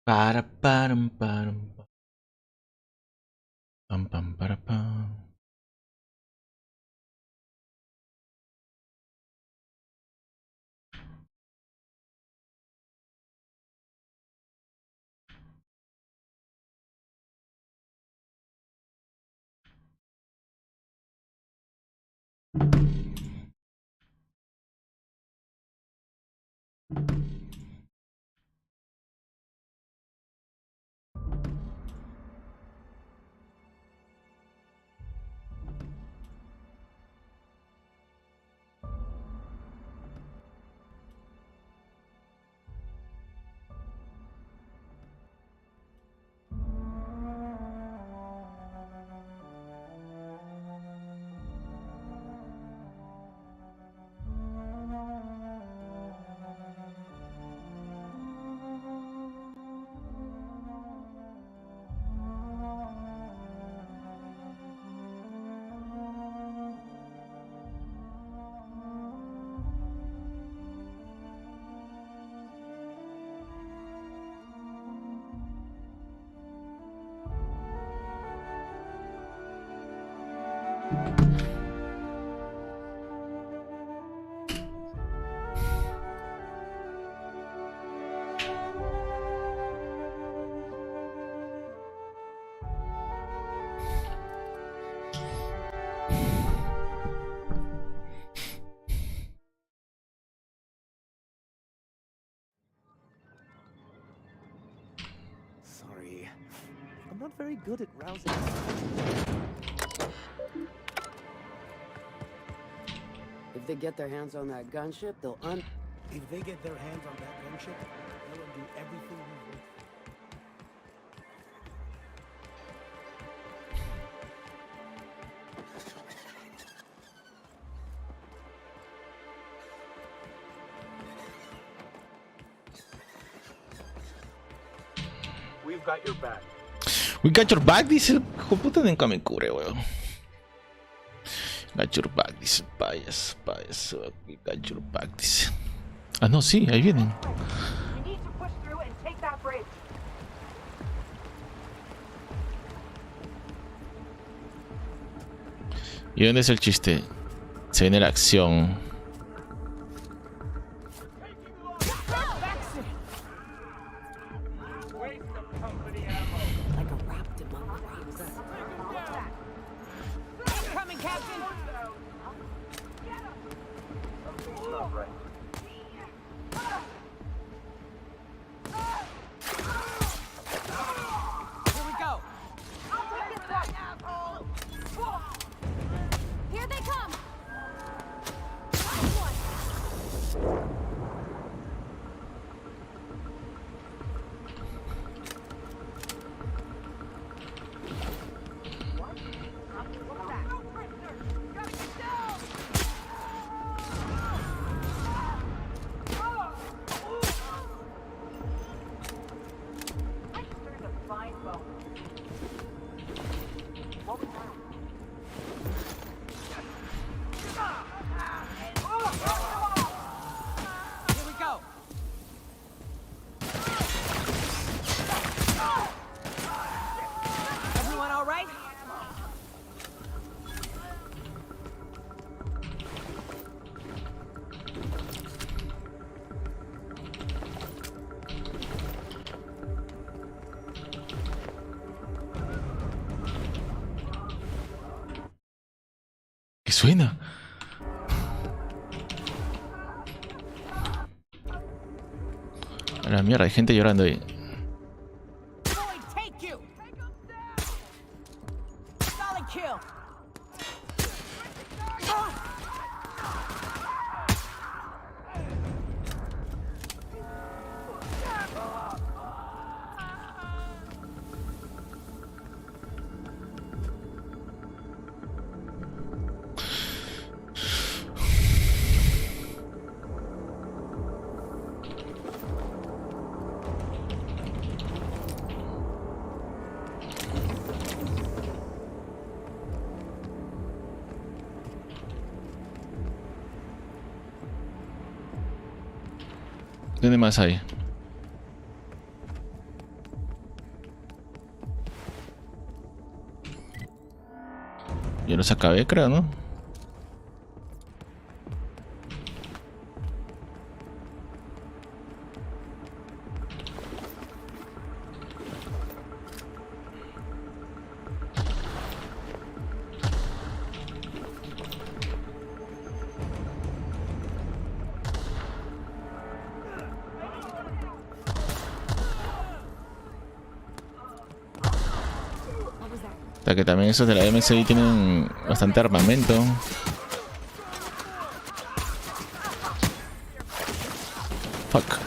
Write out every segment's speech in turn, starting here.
Para param param pam pam para pam. Sorry, I'm not very good at rousing. If they get their hands on that gunship, they'll If they get their hands on that gunship, they'll undo everything we've worked for. We've got your back. We got your back, dice el hijo de puta, nunca me cubre, weón. Got your back, dice el payaso. We got your back, dice. Ah, no, sí, ahí vienen. We need to push through and take that bridge. ¿Y dónde es el chiste? Se viene la acción. like a raptor among rocks. Coming, Captain. Something's not right. Here we go. Here they come. Here we go. Everyone all right? ¿Qué suena? A la mierda, hay gente llorando ahí. Boy, take you. Solid kill. ¿Dónde más hay? Yo los acabé, creo, ¿no? O sea que también esos de la MSI tienen bastante armamento. Fuck.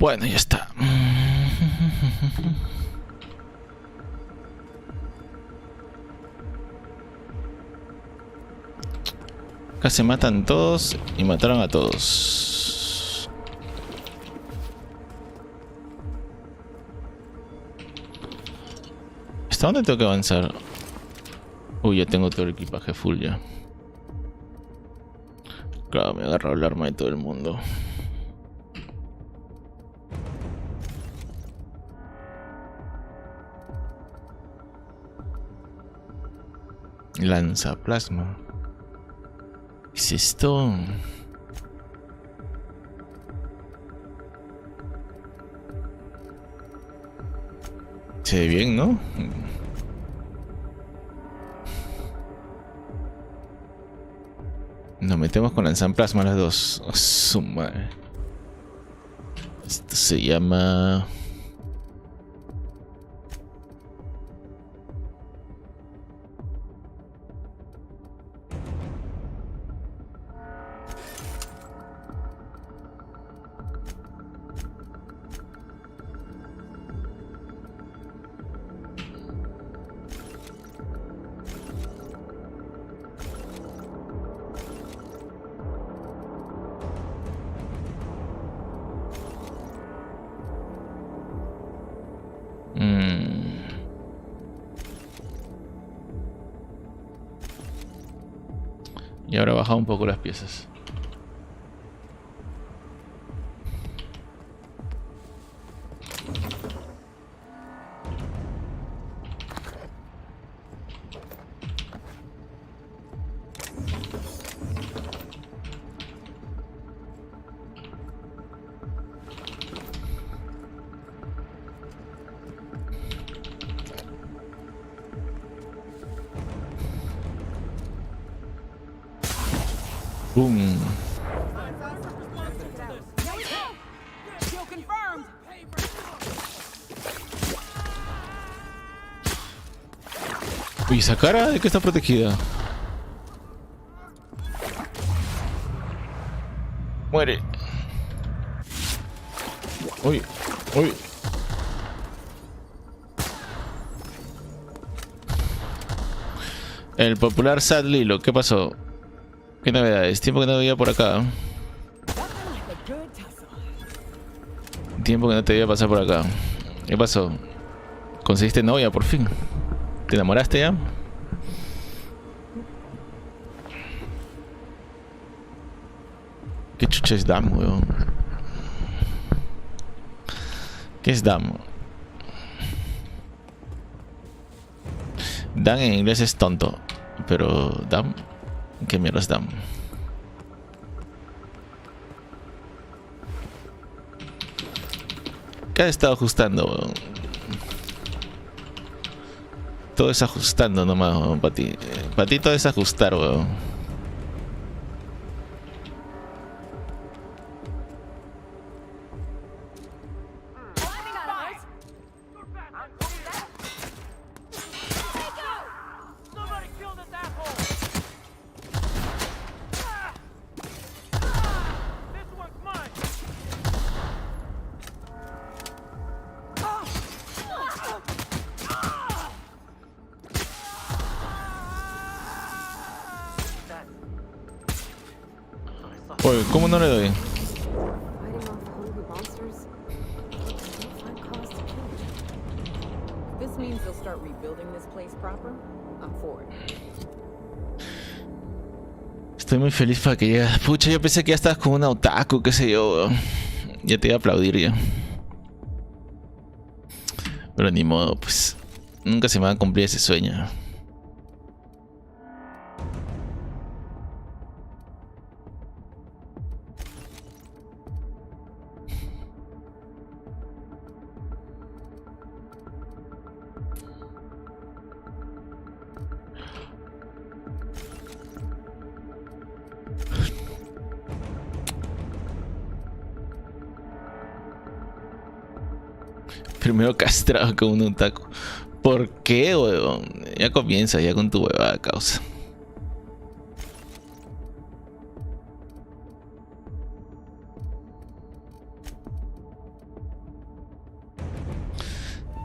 Bueno, ya está. Acá se matan todos y mataron a todos. ¿Hasta dónde tengo que avanzar? Uy, ya tengo todo el equipaje full ya. Claro, me agarro el arma de todo el mundo. Lanza plasma. ¿Qué es esto? Se ve bien, ¿no? Nos metemos con lanzaplasma las dos. Oh, su madre. Esto se llama... Y ahora baja un poco las piezas. Boom. Kill confirmed. Uy, ¿esa cara de qué está protegida? Muere. Uy, uy. El popular Sad Lilo, ¿qué pasó? ¿Qué novedades? Tiempo que no veía por acá. Tiempo que no te veía pasar por acá. ¿Qué pasó? ¿Conseguiste novia por fin? ¿Te enamoraste ya? ¿Qué chucha es Dam, weón? ¿Qué es Dam? Dan en inglés es tonto. Pero Dam... ¿Qué mierda es Dam? ¿Qué has estado ajustando, weón? Todo es ajustando nomás, weón, para ti. Para ti todo es ajustar, weón. Somebody kill this asshole! This one's mine! Oye, ¿cómo no le doy? Fighting off hungry monsters? Don't find cause to kill. This means they'll start rebuilding this place proper. I'm for it. Estoy muy feliz para que llegue. Pucha, yo pensé que ya estabas con una otaku, qué sé yo, weón. Ya te iba a aplaudir ya. Pero ni modo, pues. Nunca se me va a cumplir ese sueño. Primero castrado con un otaku. ¿Por qué, weón? Ya comienza ya con tu huevada, causa.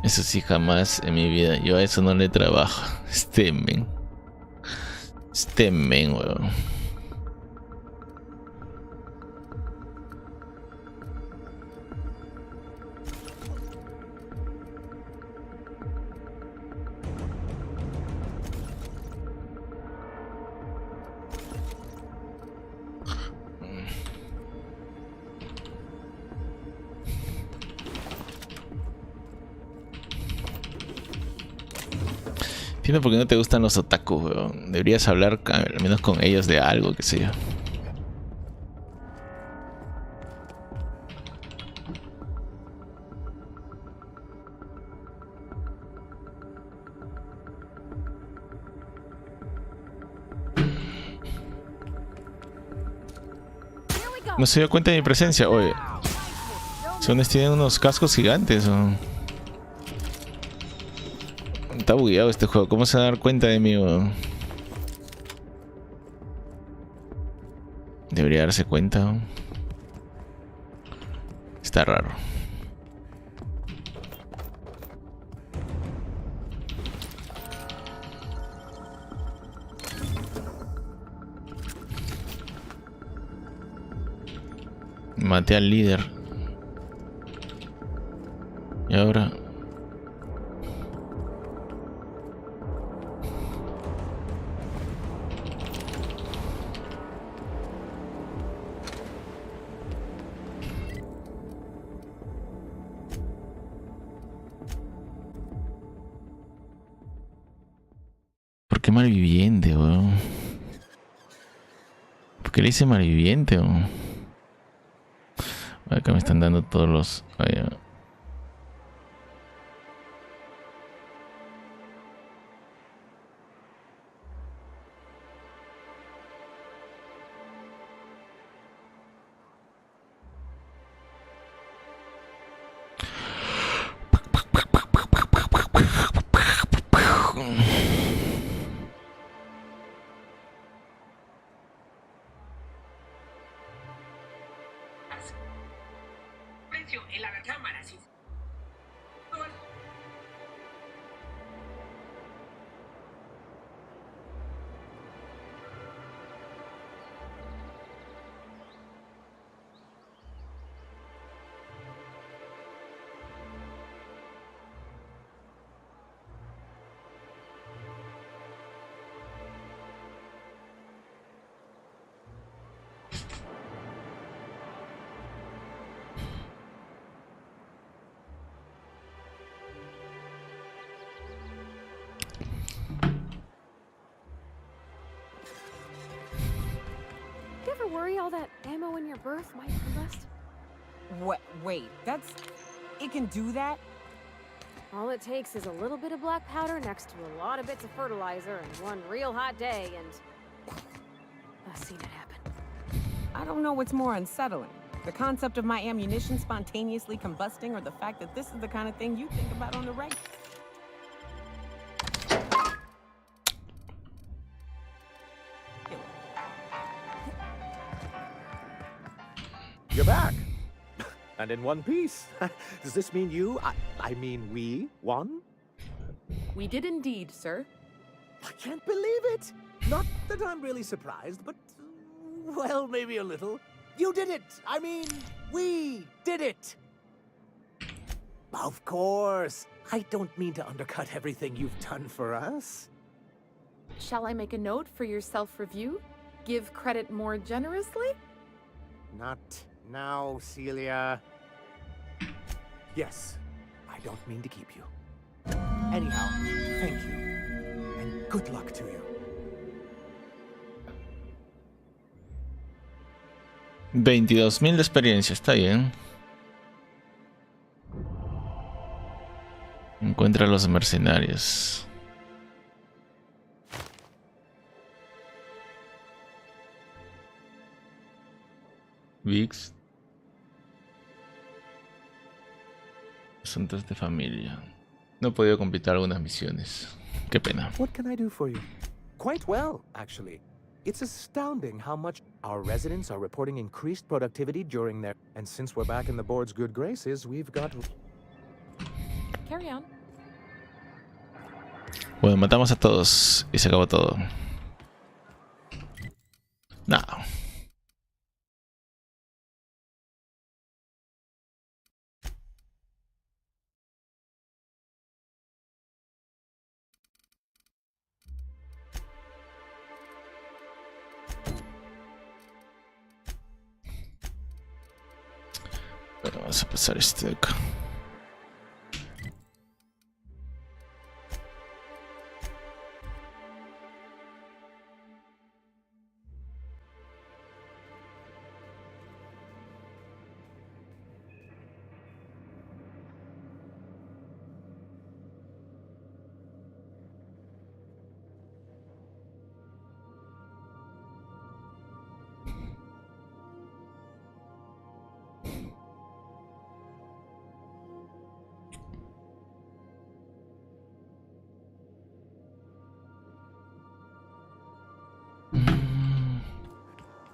Eso sí, jamás en mi vida. Yo a eso no le trabajo. Este men, weón. Entiendo por qué no te gustan los otakus, weón. Deberías hablar al menos con ellos de algo, qué sé yo. No se dio cuenta de mi presencia, oye. Son tienen unos cascos gigantes, o... Está bugueado este juego. ¿Cómo se va a dar cuenta de mí, weón? Debería darse cuenta, weón. Está raro. Maté al líder. Y ahora... ¿Por qué malviviente, weón? ¿Por qué le hice malviviente, weón? Acá me están dando todos los... Vaya. En la cámara, sí. Worry all that ammo in your berth might combust? What? Wait, that's... It can do that? All it takes is a little bit of black powder next to a lot of bits of fertilizer and one real hot day, and I've seen it happen. I don't know what's more unsettling. The concept of my ammunition spontaneously combusting, or the fact that this is the kind of thing you think about on the regular. You're back. And in one piece. Does this mean I mean we won? We did indeed, sir. I can't believe it. Not that I'm really surprised, but, well, maybe a little. You did it. I mean, we did it. Of course. I don't mean to undercut everything you've done for us. Shall I make a note for your self-review? Give credit more generously? Not now, Celia. Yes, I don't mean to keep you. Anyhow, thank you. And good luck to you. 22.000 de experiencia, está bien. Encuentra a los mercenarios. Vix. Asuntos de familia. No he podido completar algunas misiones. Qué pena. What can I do for you? Quite well, actually. It's astounding how much our residents are reporting increased productivity during their... And since we're back in the board's good graces, we've got... Carry on. Bueno, matamos a todos y se acabó todo. No. Bueno, vamos a pasar este de acá.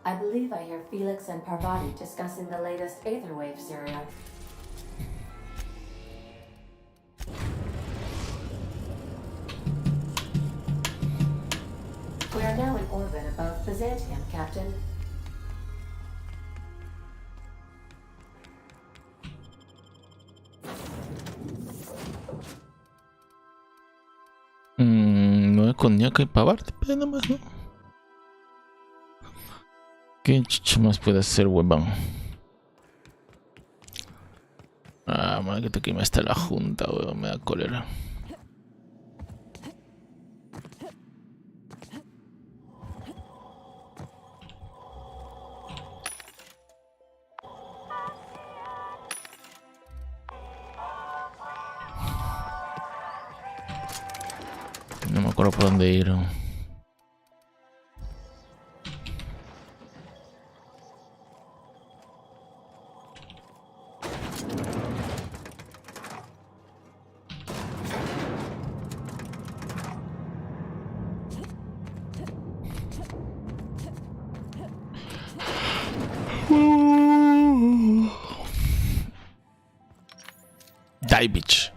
I believe I hear Felix and Parvati discussing the latest Aetherwave serial. We are now in orbit above Byzantium, Captain. No es coñac y pavarte, pero nada más, ¿no? ¿Qué chucha más puede hacer, huevón? Ah, madre que te quema hasta la junta, huevón, me da cólera. No me acuerdo por dónde ir. Die, bitch.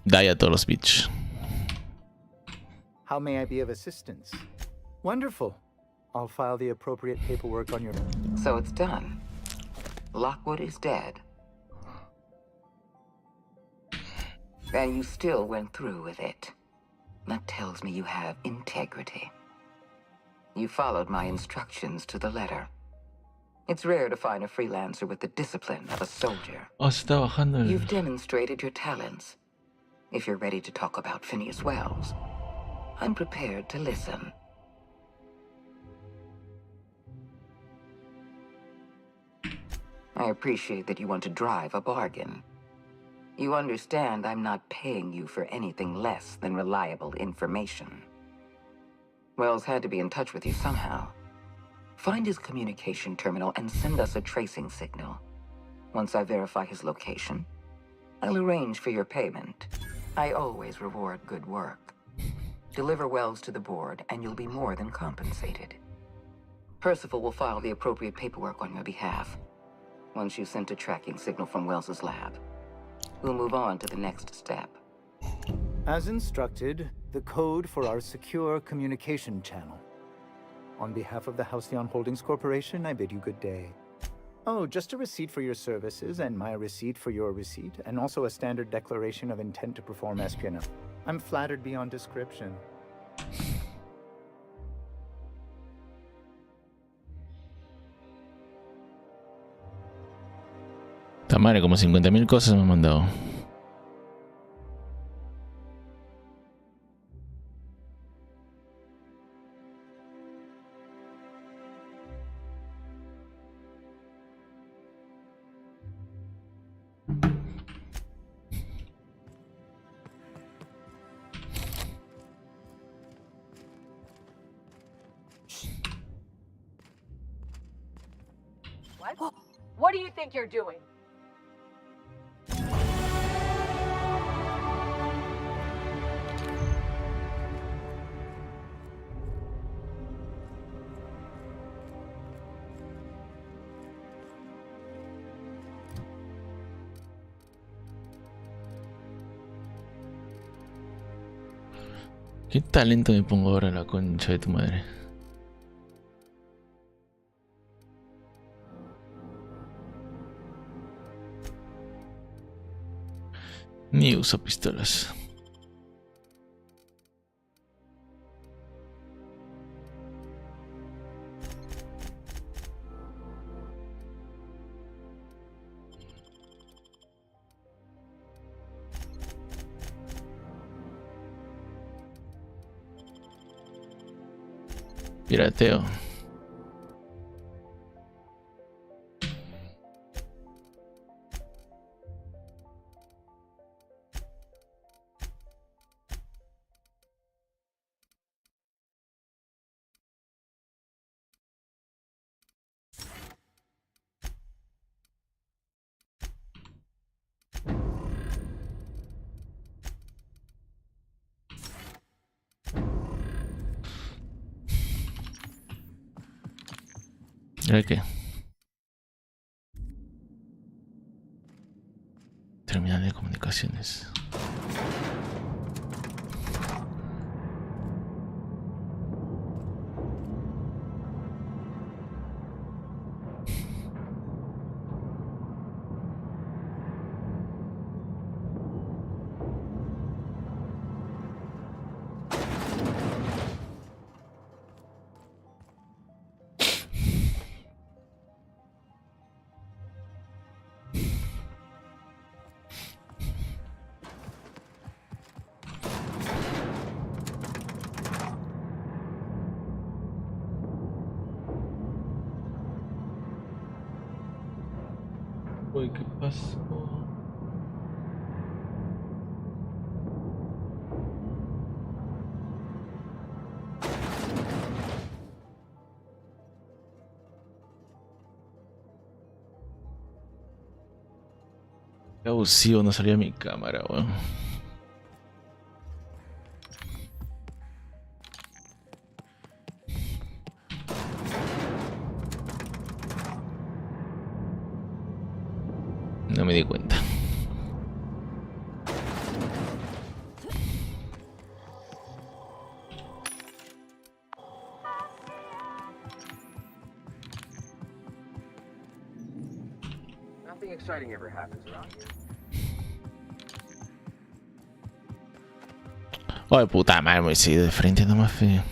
Die a todos los bitch. How may I be of assistance? Wonderful. I'll file the appropriate paperwork on your... So it's done. Lockwood is dead. And you still went through with it. That tells me you have integrity. You followed my instructions to the letter. It's rare to find a freelancer with the discipline of a soldier. Oh, se está bajando el... You've demonstrated your talents. If you're ready to talk about Phineas Wells, I'm prepared to listen. I appreciate that you want to drive a bargain. You understand I'm not paying you for anything less than reliable information. Wells had to be in touch with you somehow. Find his communication terminal and send us a tracing signal. Once I verify his location, I'll arrange for your payment. I always reward good work. Deliver Wells to the board, and you'll be more than compensated. Percival will file the appropriate paperwork on your behalf. Once you sent a tracking signal from Wells's lab, we'll move on to the next step. As instructed, the code for our secure communication channel. On behalf of the Halcyon Holdings Corporation, I bid you good day. Oh, just a receipt for your services and my receipt for your receipt, and also a standard declaration of intent to perform espionage. I'm flattered beyond description. Tamare, como 50.000 cosas me han mandado. What do you think you're doing? ¿Qué talento me pongo ahora, la concha de tu madre? Ni uso pistolas. Pirateo. ¿Era qué? Terminal de comunicaciones. Uy, ¿qué pasó? Qué abusivo, no salía mi cámara, weón. No me di cuenta. Nothing exciting ever happens around here. Ay, puta madre, me sigue de frente nomás feo.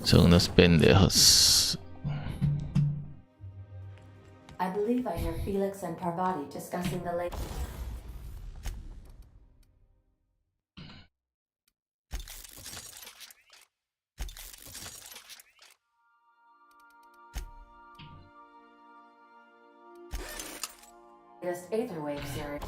Son unos pendejos. I believe I hear Felix and Parvati discussing the latest. Aetherwave series.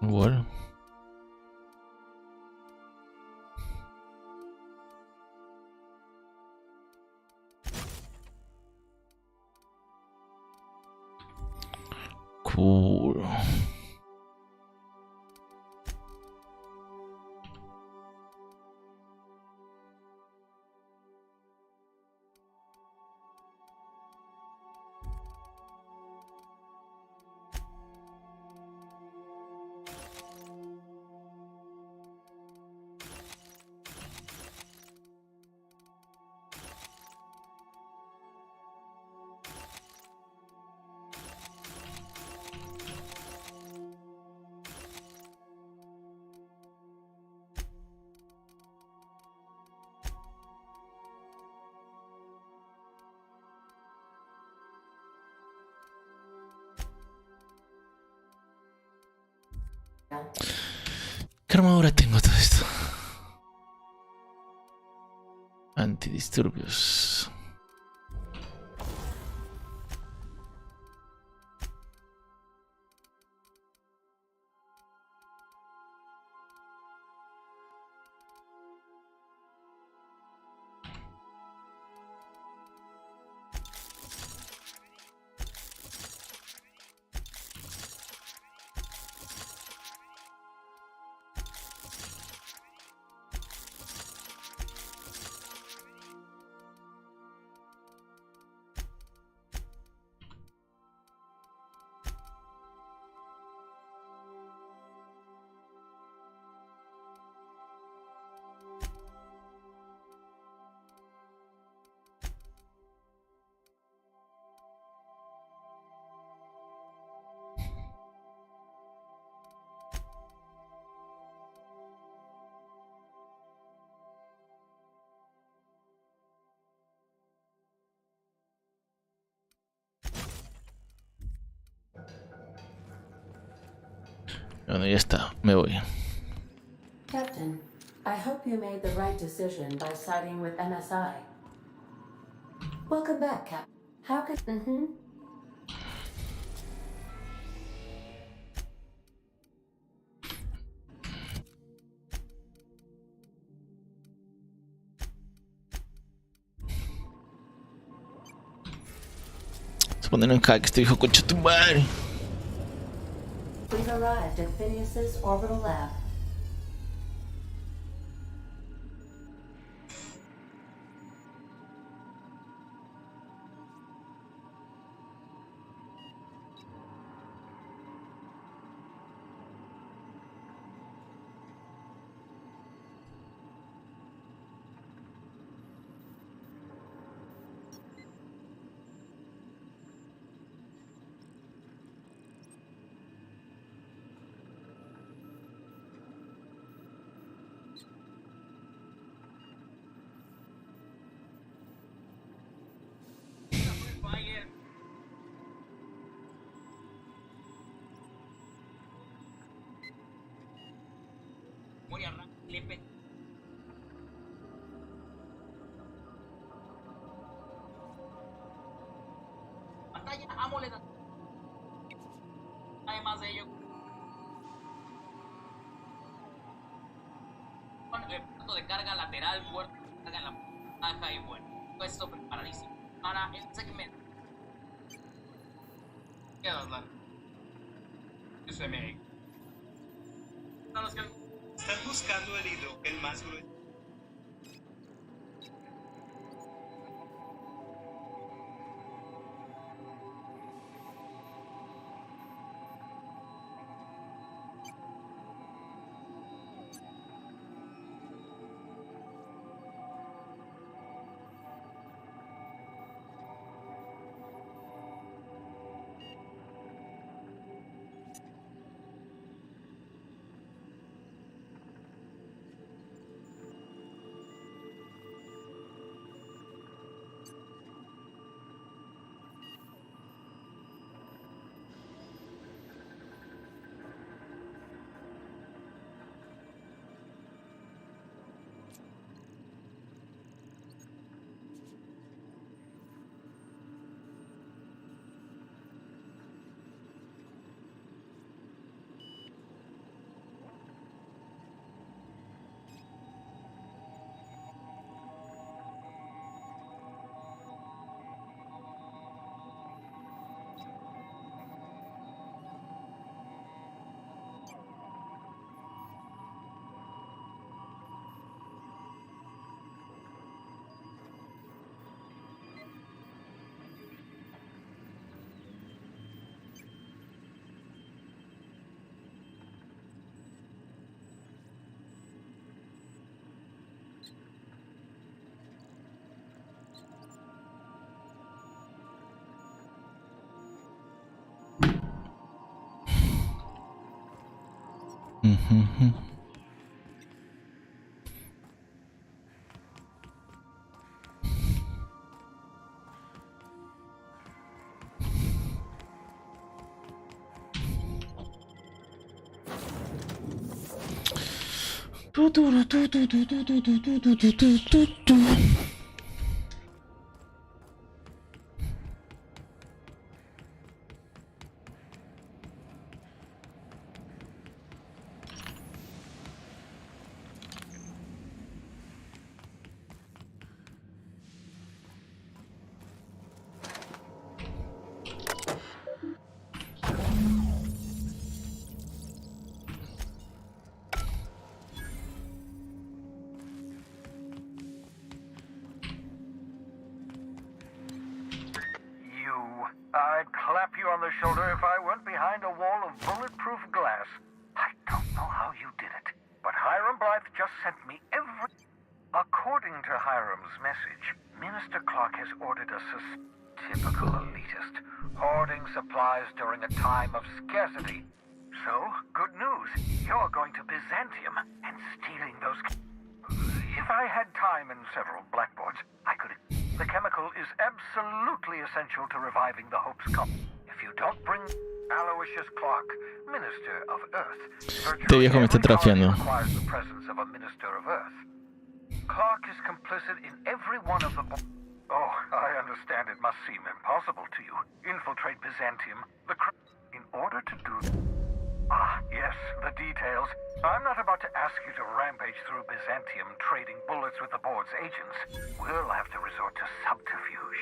Bueno. Cool. ¿Qué armadura tengo todo esto? Antidisturbios. Bueno, ya está, me voy. Captain, I hope you made the right decision by siding with MSI. Welcome back, Cap. How can... Se ponen en hack este hijo concha tu madre. We've arrived at Phineas's orbital lab. Además de ello, con el reparto de carga lateral, puerto de carga en la caja y bueno, todo esto preparadísimo para el segmento. ¿Qué das, Lara? Se me... No, los que... Están buscando el hidrógeno más grueso. I'd clap you on the shoulder if I weren't behind a wall of bulletproof glass. I don't know how you did it, but Hiram Blythe just sent me every... According to Hiram's message, Minister Clark has ordered us a typical elitist, hoarding supplies during a time of scarcity. So, good news, you're going to Byzantium and stealing those... If I had time and several blackboards, I could... The chemical is absolutely essential to reviving the Hope's Cup. If you don't bring Aloysius Clark, Minister of Earth, Este viejo me está trafiando. requires the presence of a Minister of Earth. Clark is complicit in every one of the... Oh, I understand it must seem impossible to you. Infiltrate Byzantium. In order to do... Ah, yes, the details. I'm not about to ask you to rampage through Byzantium trading bullets with the board's agents. We'll have to resort to subterfuge.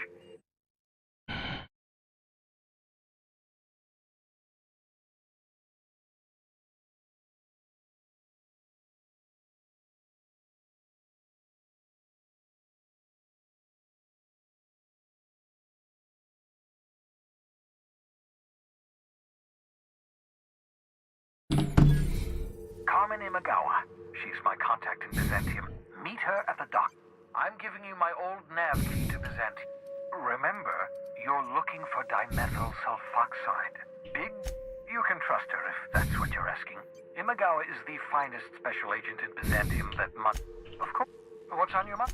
Carmen Imagawa. She's my contact in Byzantium. Meet her at the dock. I'm giving you my old nav key to Byzantium. Remember, you're looking for dimethyl sulfoxide. Big? You can trust her if that's what you're asking. Imagawa is the finest special agent in Byzantium that must... Of course. What's on your mind?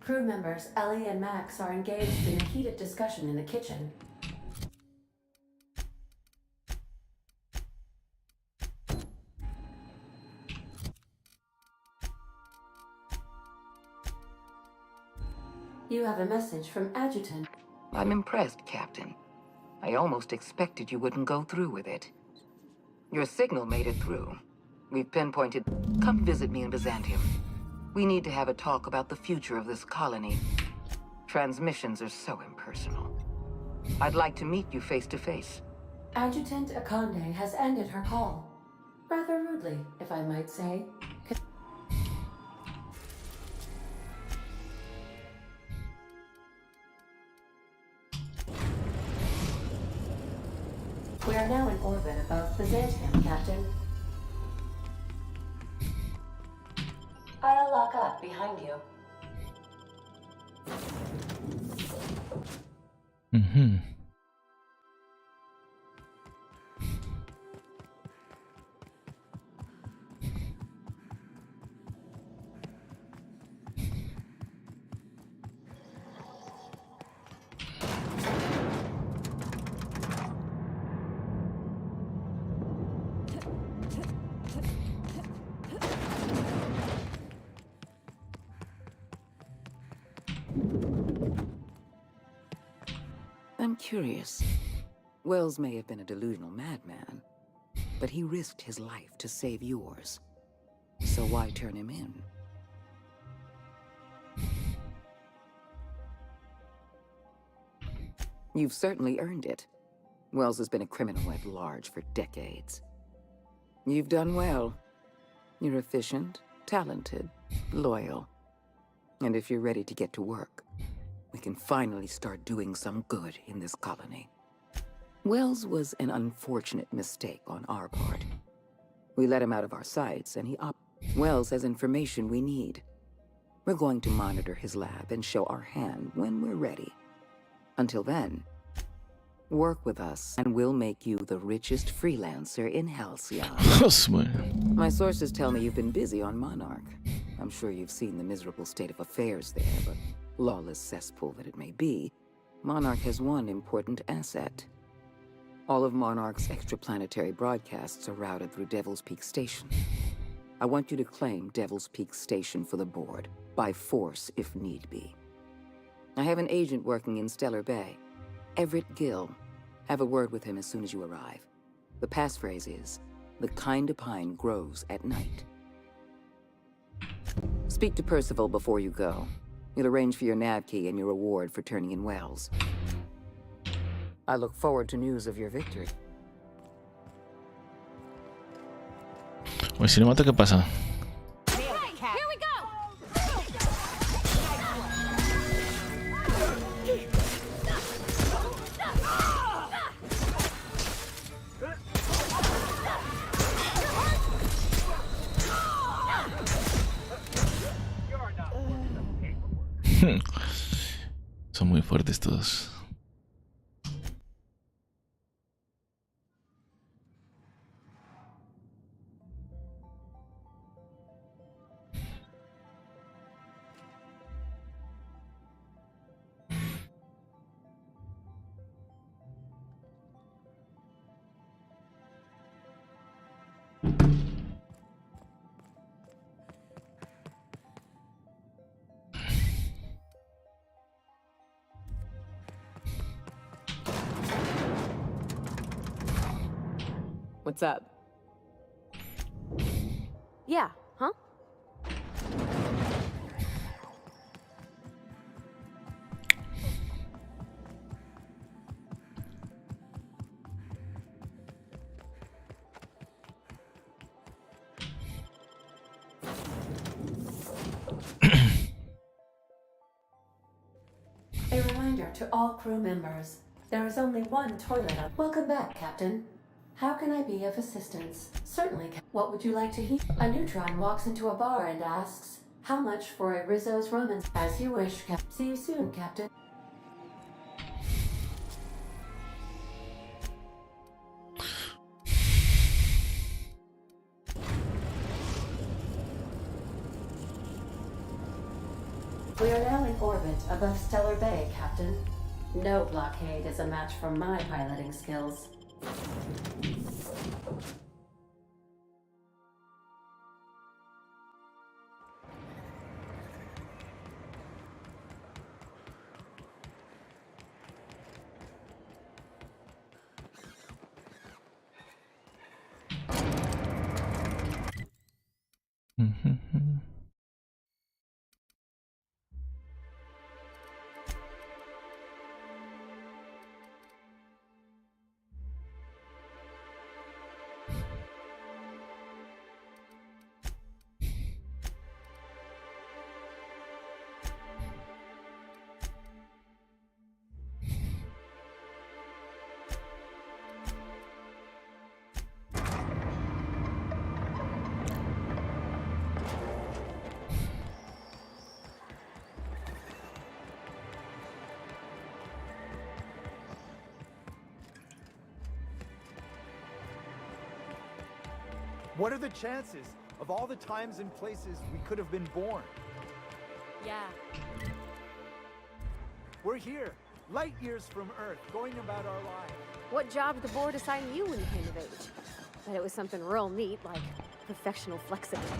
Crew members Ellie and Max are engaged in a heated discussion in the kitchen. You have a message from Adjutant. I'm impressed, Captain. I almost expected you wouldn't go through with it. Your signal made it through. We've pinpointed... Come visit me in Byzantium. We need to have a talk about the future of this colony. Transmissions are so impersonal. I'd like to meet you face to face. Adjutant Akande has ended her call. Rather rudely, if I might say. We are now in orbit above Byzantium, Captain. I'll lock up behind you. I'm curious. Wells may have been a delusional madman, but he risked his life to save yours. So why turn him in? You've certainly earned it. Wells has been a criminal at large for decades. You've done well. You're efficient, talented, loyal. And if you're ready to get to work, we can finally start doing some good in this colony. Wells was an unfortunate mistake on our part. We let him out of our sights, and Wells has information we need. We're going to monitor his lab and show our hand when we're ready. Until then, work with us, and we'll make you the richest freelancer in Halcyon. My sources tell me you've been busy on Monarch. I'm sure you've seen the miserable state of affairs there, but lawless cesspool that it may be, Monarch has one important asset. All of Monarch's extraplanetary broadcasts are routed through Devil's Peak Station. I want you to claim Devil's Peak Station for the board, by force if need be. I have an agent working in Stellar Bay, Everett Gill. Have a word with him as soon as you arrive. The passphrase is, the kind of pine grows at night. Speak to Percival before you go. He'll arrange for your nav key and your reward for turning in Wells. I look forward to news of your victory. Pues si no mato, ¿qué pasa? Son muy fuertes todos. What's up? Yeah, huh? A reminder to all crew members, there is only one toilet up. Welcome back, Captain. How can I be of assistance? Certainly. What would you like to eat? A neutron walks into a bar and asks, how much for a Rizzo's Romans? As you wish, Cap. See you soon, Captain. We are now in orbit above Stellar Bay, Captain. No blockade is a match for my piloting skills. What are the chances of all the times and places we could have been born? Yeah. We're here, light years from Earth, going about our lives. What job did the board assign you when you came of age? Bet it was something real neat, like professional flexibility.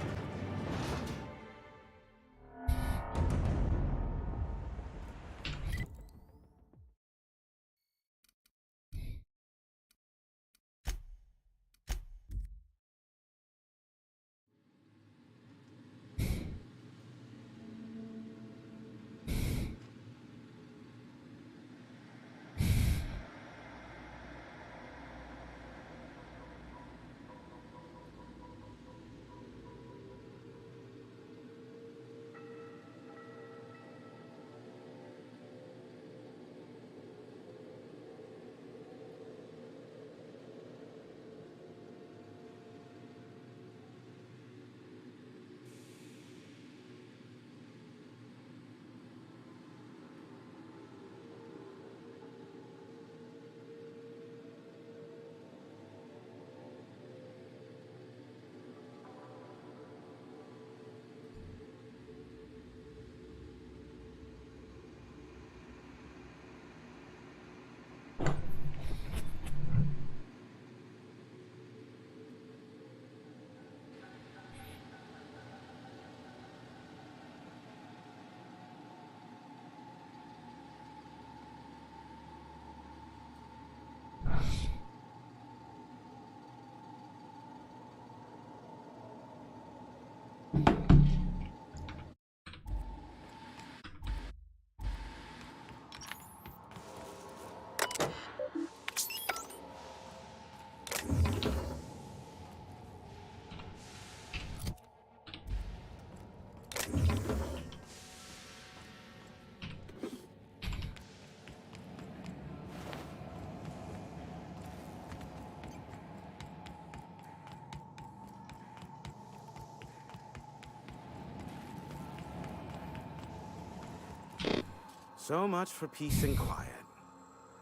So much for peace and quiet.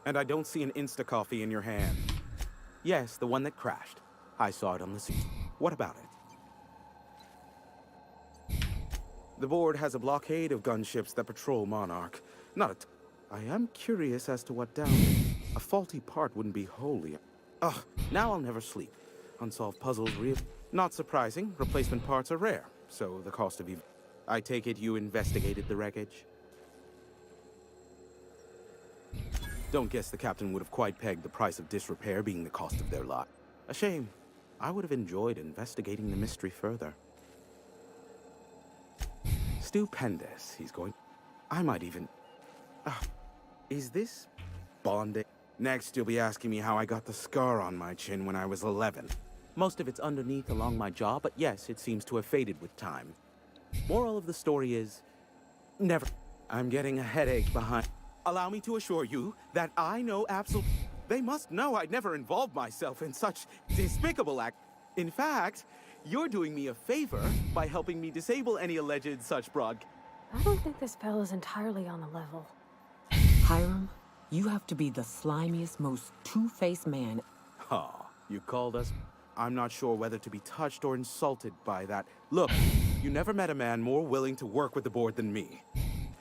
And I don't see an Insta-coffee in your hand. Yes, the one that crashed. I saw it on the scene. What about it? The board has a blockade of gunships that patrol Monarch. I am curious as to what down. A faulty part wouldn't be wholly... Ugh, now I'll never sleep. Unsolved puzzles Not surprising, replacement parts are rare, so the cost of... I take it you investigated the wreckage? Don't guess the captain would have quite pegged the price of disrepair being the cost of their lot. A shame. I would have enjoyed investigating the mystery further. Stupendous, he's going... I might even... is this... bonding? Next, you'll be asking me how I got the scar on my chin when I was 11. Most of it's underneath along my jaw, but yes, it seems to have faded with time. Moral of the story is... never... I'm getting a headache behind... Allow me to assure you that I know absolutely... They must know I'd never involved myself in such despicable act. In fact, you're doing me a favor by helping me disable any alleged such broadcast. I don't think this fellow's entirely on the level. Hiram, you have to be the slimiest, most two-faced man. Oh, you called us? I'm not sure whether to be touched or insulted by that. Look, you never met a man more willing to work with the board than me.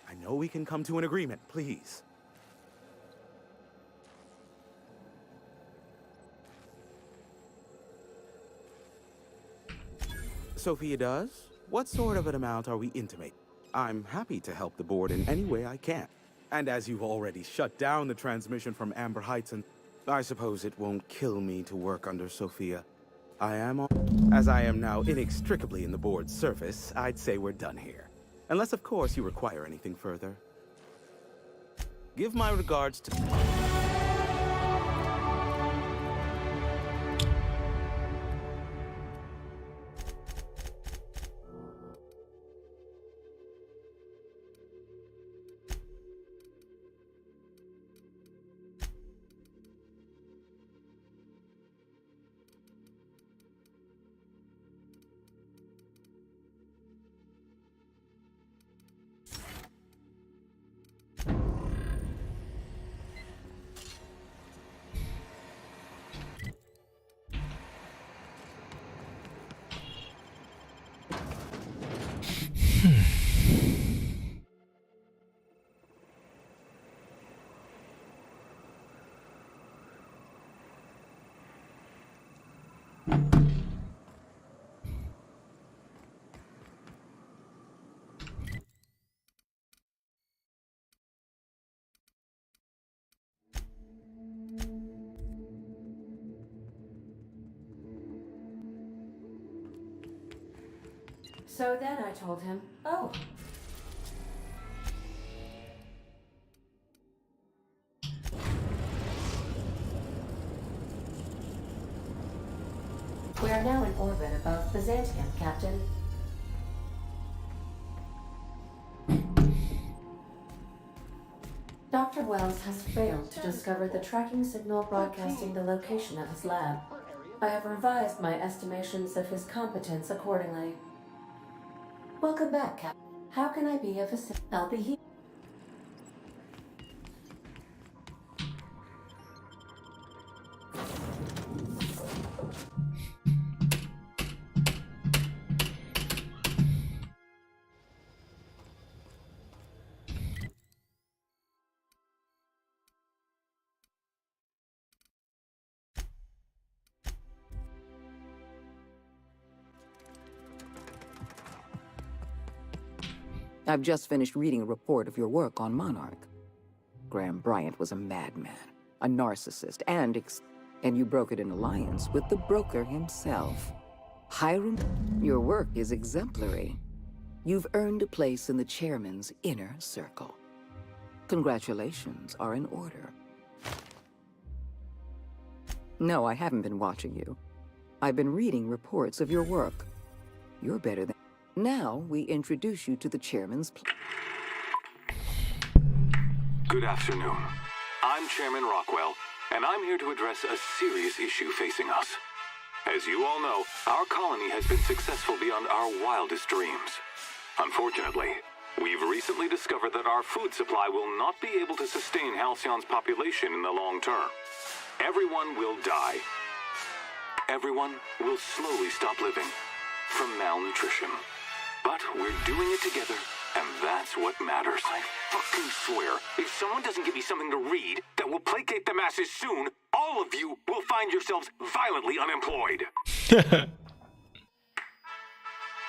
I know we can come to an agreement, please. Sophia does? What sort of an amount are we intimating? I'm happy to help the board in any way I can. And as you've already shut down the transmission from Amber Heights, and I suppose it won't kill me to work under Sophia. As I am now inextricably in the board's service, I'd say we're done here. Unless, of course, you require anything further. Give my regards to... So then I told him, oh. We are now in orbit above Byzantium, Captain. Dr. Wells has failed to discover the tracking signal broadcasting the location of his lab. I have revised my estimations of his competence accordingly. Welcome back, Captain. How can I be of assistance? I'll be here. I've just finished reading a report of your work on Monarch. Graham Bryant was a madman, a narcissist, and you brokered an alliance with the broker himself. Hiram, your work is exemplary. You've earned a place in the chairman's inner circle. Congratulations are in order. No, I haven't been watching you. I've been reading reports of your work. You're better than... Now, we introduce you to the chairman's... Good afternoon. I'm Chairman Rockwell, and I'm here to address a serious issue facing us. As you all know, our colony has been successful beyond our wildest dreams. Unfortunately, We've recently discovered that our food supply will not be able to sustain Halcyon's population in the long term. Everyone will die. Everyone will slowly stop living from malnutrition. But we're doing it together, and that's what matters. I fucking swear, if someone doesn't give me something to read that will placate the masses soon, all of you will find yourselves violently unemployed.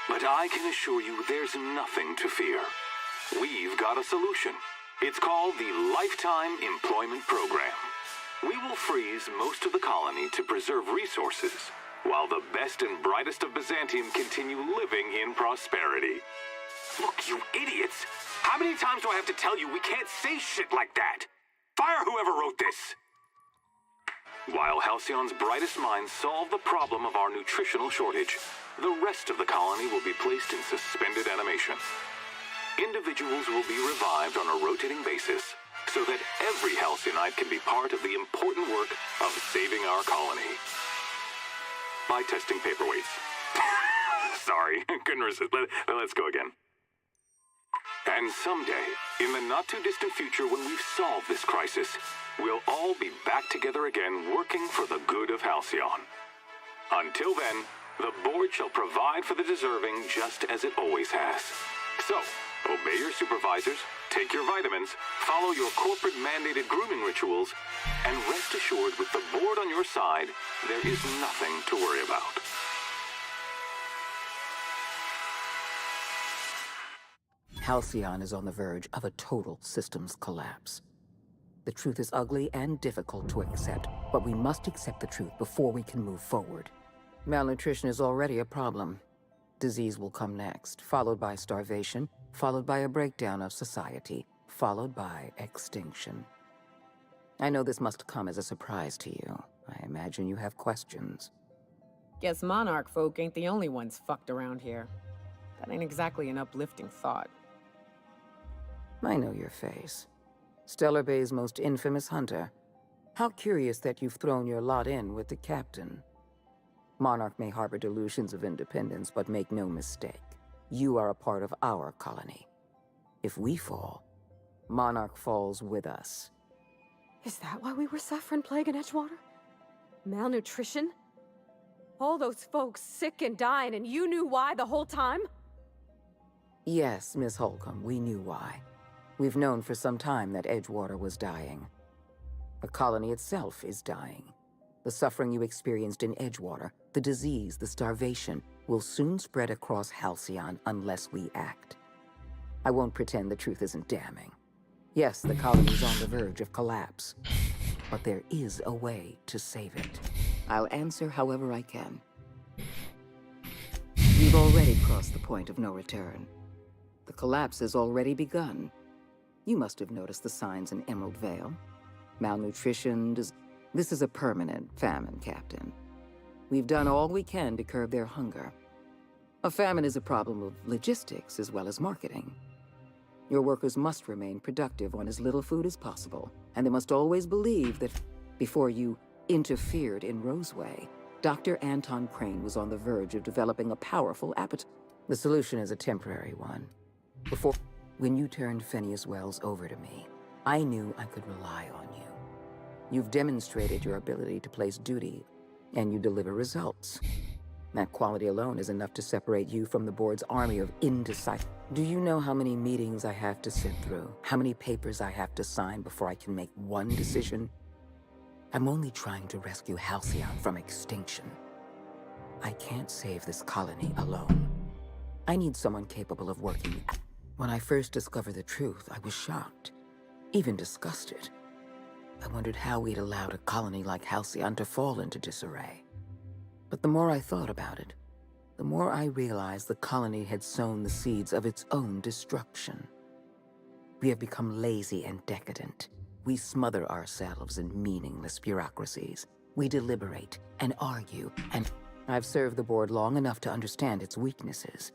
But I can assure you there's nothing to fear. We've got a solution. It's called the Lifetime Employment Program. We will freeze most of the colony to preserve resources, while the best and brightest of Byzantium continue living in prosperity. Look, you idiots! How many times do I have to tell you we can't say shit like that? Fire whoever wrote this! While Halcyon's brightest minds solve the problem of our nutritional shortage, the rest of the colony will be placed in suspended animation. Individuals will be revived on a rotating basis so that every Halcyonite can be part of the important work of saving our colony. By testing paperweights. Sorry, couldn't resist. Let's go again. And someday, in the not-too-distant future when we've solved this crisis, we'll all be back together again working for the good of Halcyon. Until then, the board shall provide for the deserving just as it always has. So, obey your supervisors, take your vitamins, follow your corporate-mandated grooming rituals, and rest assured with the board on your side, there is nothing to worry about. Halcyon is on the verge of a total systems collapse. The truth is ugly and difficult to accept, but we must accept the truth before we can move forward. Malnutrition is already a problem. Disease will come next, followed by starvation, followed by a breakdown of society, followed by extinction. I know this must come as a surprise to you. I imagine you have questions. Guess Monarch folk ain't the only ones fucked around here. That ain't exactly an uplifting thought. I know your face. Stellar Bay's most infamous hunter. How curious that you've thrown your lot in with the captain. Monarch may harbor delusions of independence, but make no mistake. You are a part of our colony. If we fall, Monarch falls with us. Is that why we were suffering plague in Edgewater? Malnutrition? All those folks sick and dying, and you knew why the whole time? Yes, Miss Holcomb, we knew why. We've known for some time that Edgewater was dying. The colony itself is dying. The suffering you experienced in Edgewater, the disease, the starvation, will soon spread across Halcyon unless we act. I won't pretend the truth isn't damning. Yes, the colony's on the verge of collapse, but there is a way to save it. I'll answer however I can. We've already crossed the point of no return. The collapse has already begun. You must have noticed the signs in Emerald Vale. Malnutrition, this is a permanent famine, Captain. We've done all we can to curb their hunger. A famine is a problem of logistics as well as marketing. Your workers must remain productive on as little food as possible, and they must always believe that before you interfered in Roseway, Dr. Anton Crane was on the verge of developing a powerful appetite. The solution is a temporary one. When you turned Phineas Wells over to me, I knew I could rely on you. You've demonstrated your ability to place duty, and you deliver results. That quality alone is enough to separate you from the board's army of indecisive. Do you know how many meetings I have to sit through? How many papers I have to sign before I can make one decision? I'm only trying to rescue Halcyon from extinction. I can't save this colony alone. I need someone capable of working. When I first discovered the truth, I was shocked, even disgusted. I wondered how we'd allowed a colony like Halcyon to fall into disarray. But the more I thought about it, the more I realized the colony had sown the seeds of its own destruction. We have become lazy and decadent. We smother ourselves in meaningless bureaucracies. We deliberate and argue, and I've served the board long enough to understand its weaknesses.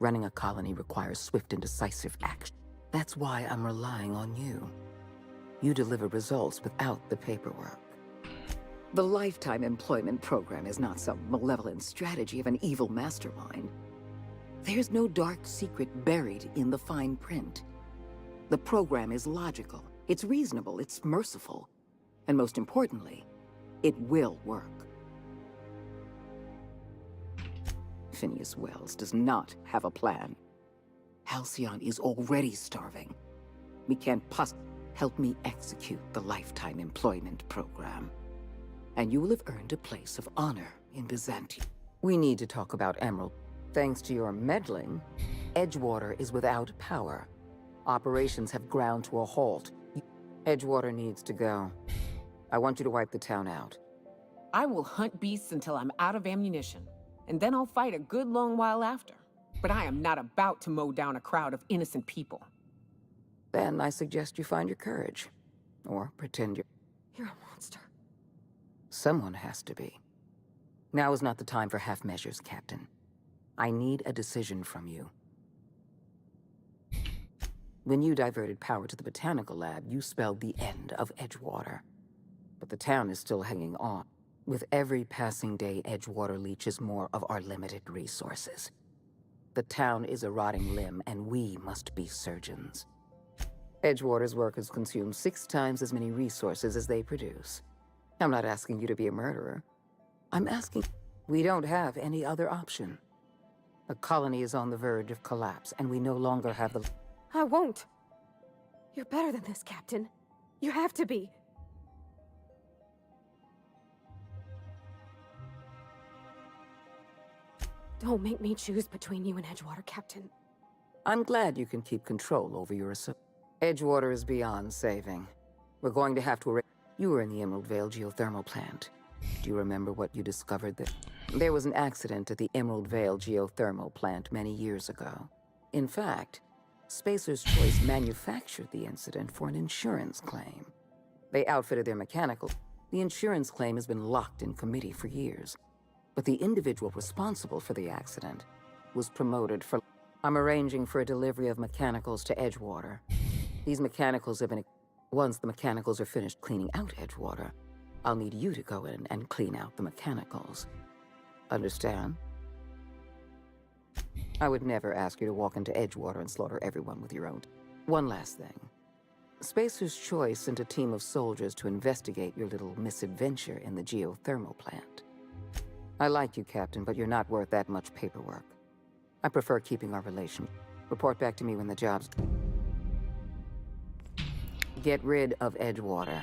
Running a colony requires swift and decisive action. That's why I'm relying on you. You deliver results without the paperwork. The Lifetime Employment Program is not some malevolent strategy of an evil mastermind. There's no dark secret buried in the fine print. The program is logical, it's reasonable, it's merciful, and most importantly, it will work. Phineas Wells does not have a plan. Halcyon is already starving. We can't possibly help me execute the lifetime employment program. And you will have earned a place of honor in Byzantium. We need to talk about Emerald. Thanks to your meddling, Edgewater is without power. Operations have ground to a halt. Edgewater needs to go. I want you to wipe the town out. I will hunt beasts until I'm out of ammunition, and then I'll fight a good long while after. But I am not about to mow down a crowd of innocent people. Then I suggest you find your courage. Or pretend You're a monster. Someone has to be. Now is not the time for half measures, Captain. I need a decision from you. When you diverted power to the botanical lab, you spelled the end of Edgewater. But the town is still hanging on. With every passing day, Edgewater leeches more of our limited resources. The town is a rotting limb, and we must be surgeons. Edgewater's workers consume 6 times as many resources as they produce. I'm not asking you to be a murderer. I'm asking... We don't have any other option. The colony is on the verge of collapse, and we no longer have the... I won't. You're better than this, Captain. You have to be. Don't make me choose between you and Edgewater, Captain. I'm glad you can keep control over your... Edgewater is beyond saving. We're going to have to... You were in the Emerald Vale geothermal plant. Do you remember what you discovered there? There was an accident at the Emerald Vale geothermal plant many years ago. In fact, Spacer's Choice manufactured the incident for an insurance claim. They outfitted their mechanical. The insurance claim has been locked in committee for years. But the individual responsible for the accident was promoted for... I'm arranging for a delivery of mechanicals to Edgewater. These mechanicals have been... Once the mechanicals are finished cleaning out Edgewater, I'll need you to go in and clean out the mechanicals. Understand? I would never ask you to walk into Edgewater and slaughter everyone with your own... One last thing. Spacer's Choice sent a team of soldiers to investigate your little misadventure in the geothermal plant. I like you, Captain, but you're not worth that much paperwork. I prefer keeping our relation. Report back to me when the job's... Get rid of Edgewater.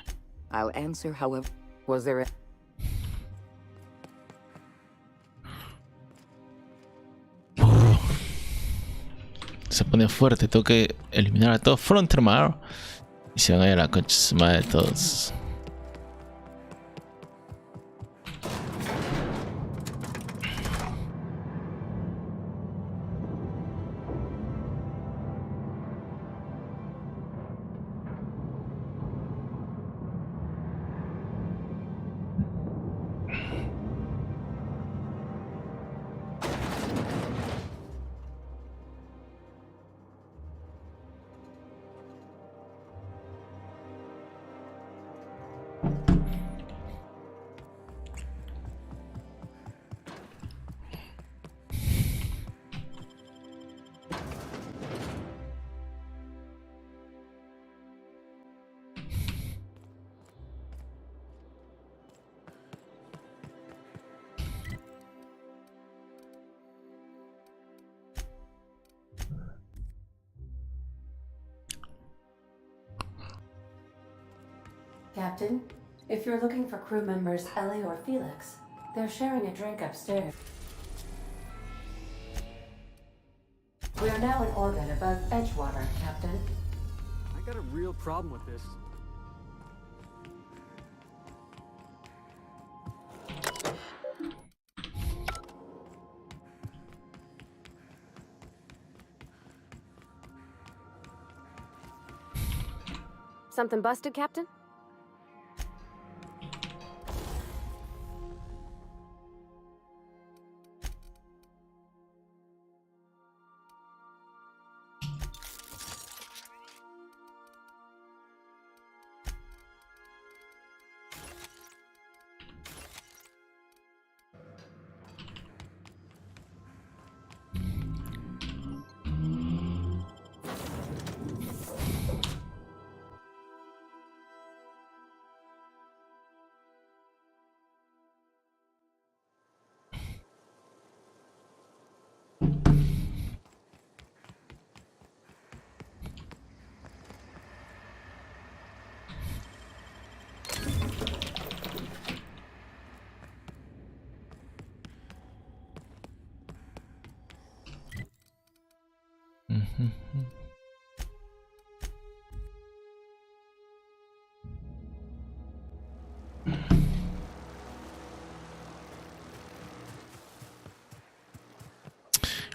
I'll answer however... Was there a... Se pone fuerte, tengo que eliminar a todos Frontermar y se van a ir a la concha su madre de todos. Captain, if you're looking for crew members Ellie or Felix, they're sharing a drink upstairs. We are now in orbit above Edgewater, Captain. I got a real problem with this. Something busted, Captain?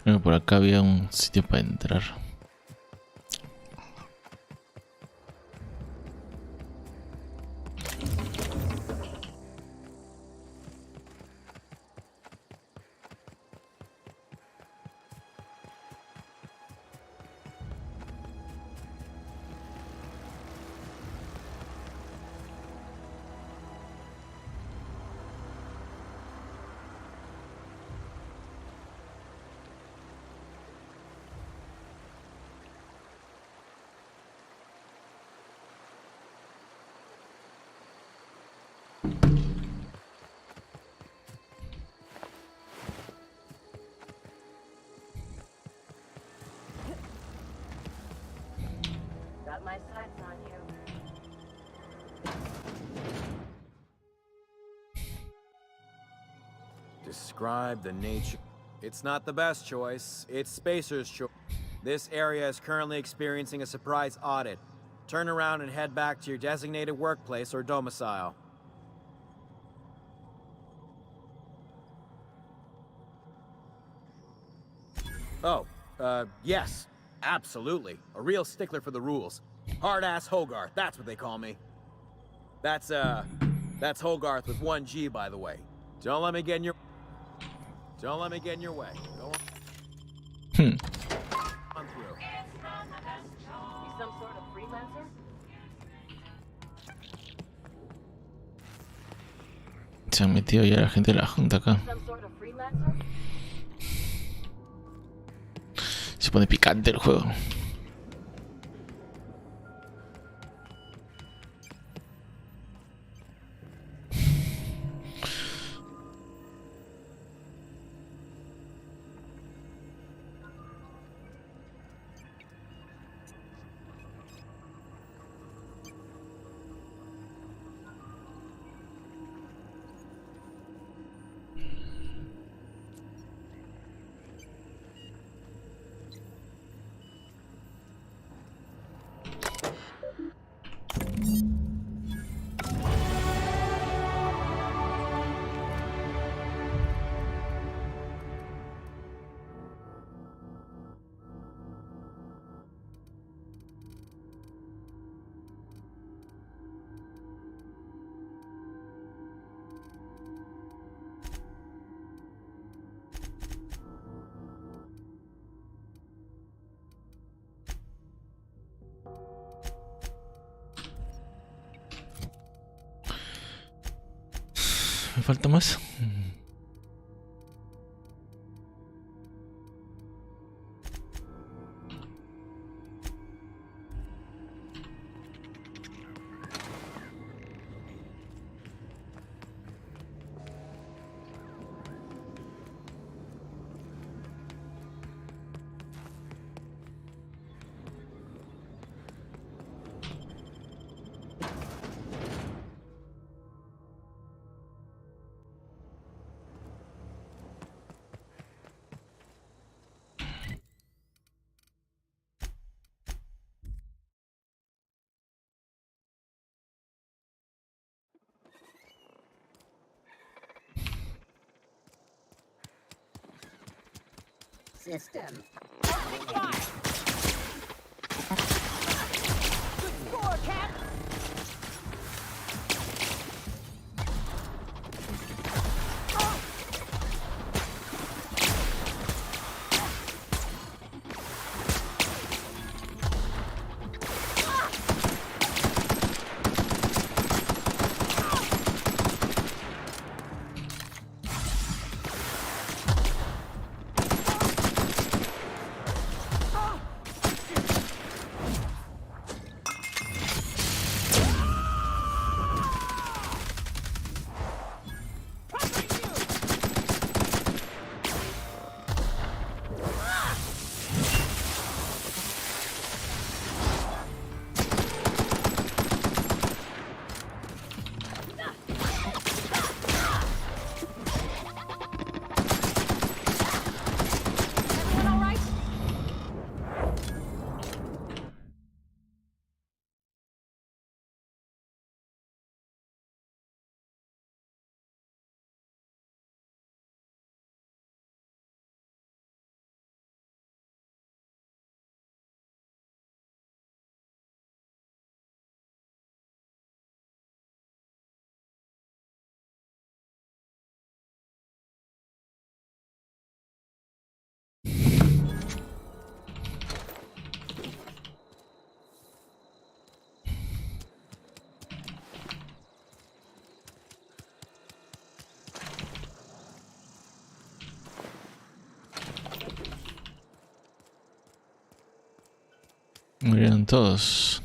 Bueno, por acá había un sitio para entrar. Got my sights on you. Describe the nature. It's not the best choice. It's Spacer's choice. This area is currently experiencing a surprise audit. Turn around and head back to your designated workplace or domicile. Oh, yes. Absolutely. A real stickler for the rules. Hard-ass Hogarth, that's what they call me. That's Hogarth with 1 G, by the way. Don't let me get in your way. Go on. On through. You some sort of freelancer? Se han metido ya la gente de la junta acá. Some sort of freelancer? Se pone picante el juego. Me falta más. System. Good score, Cap! Murieron todos.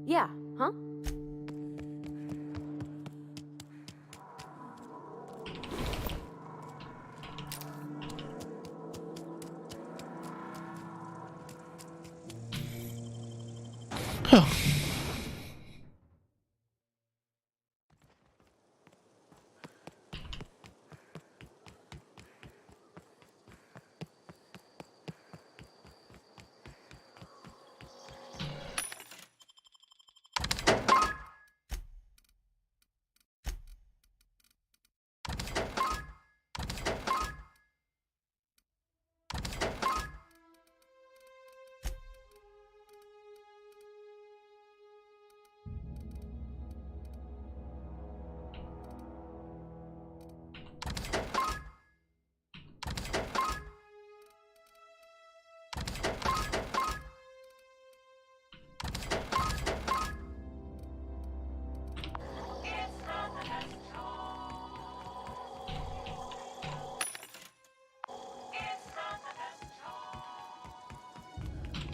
Yeah, huh?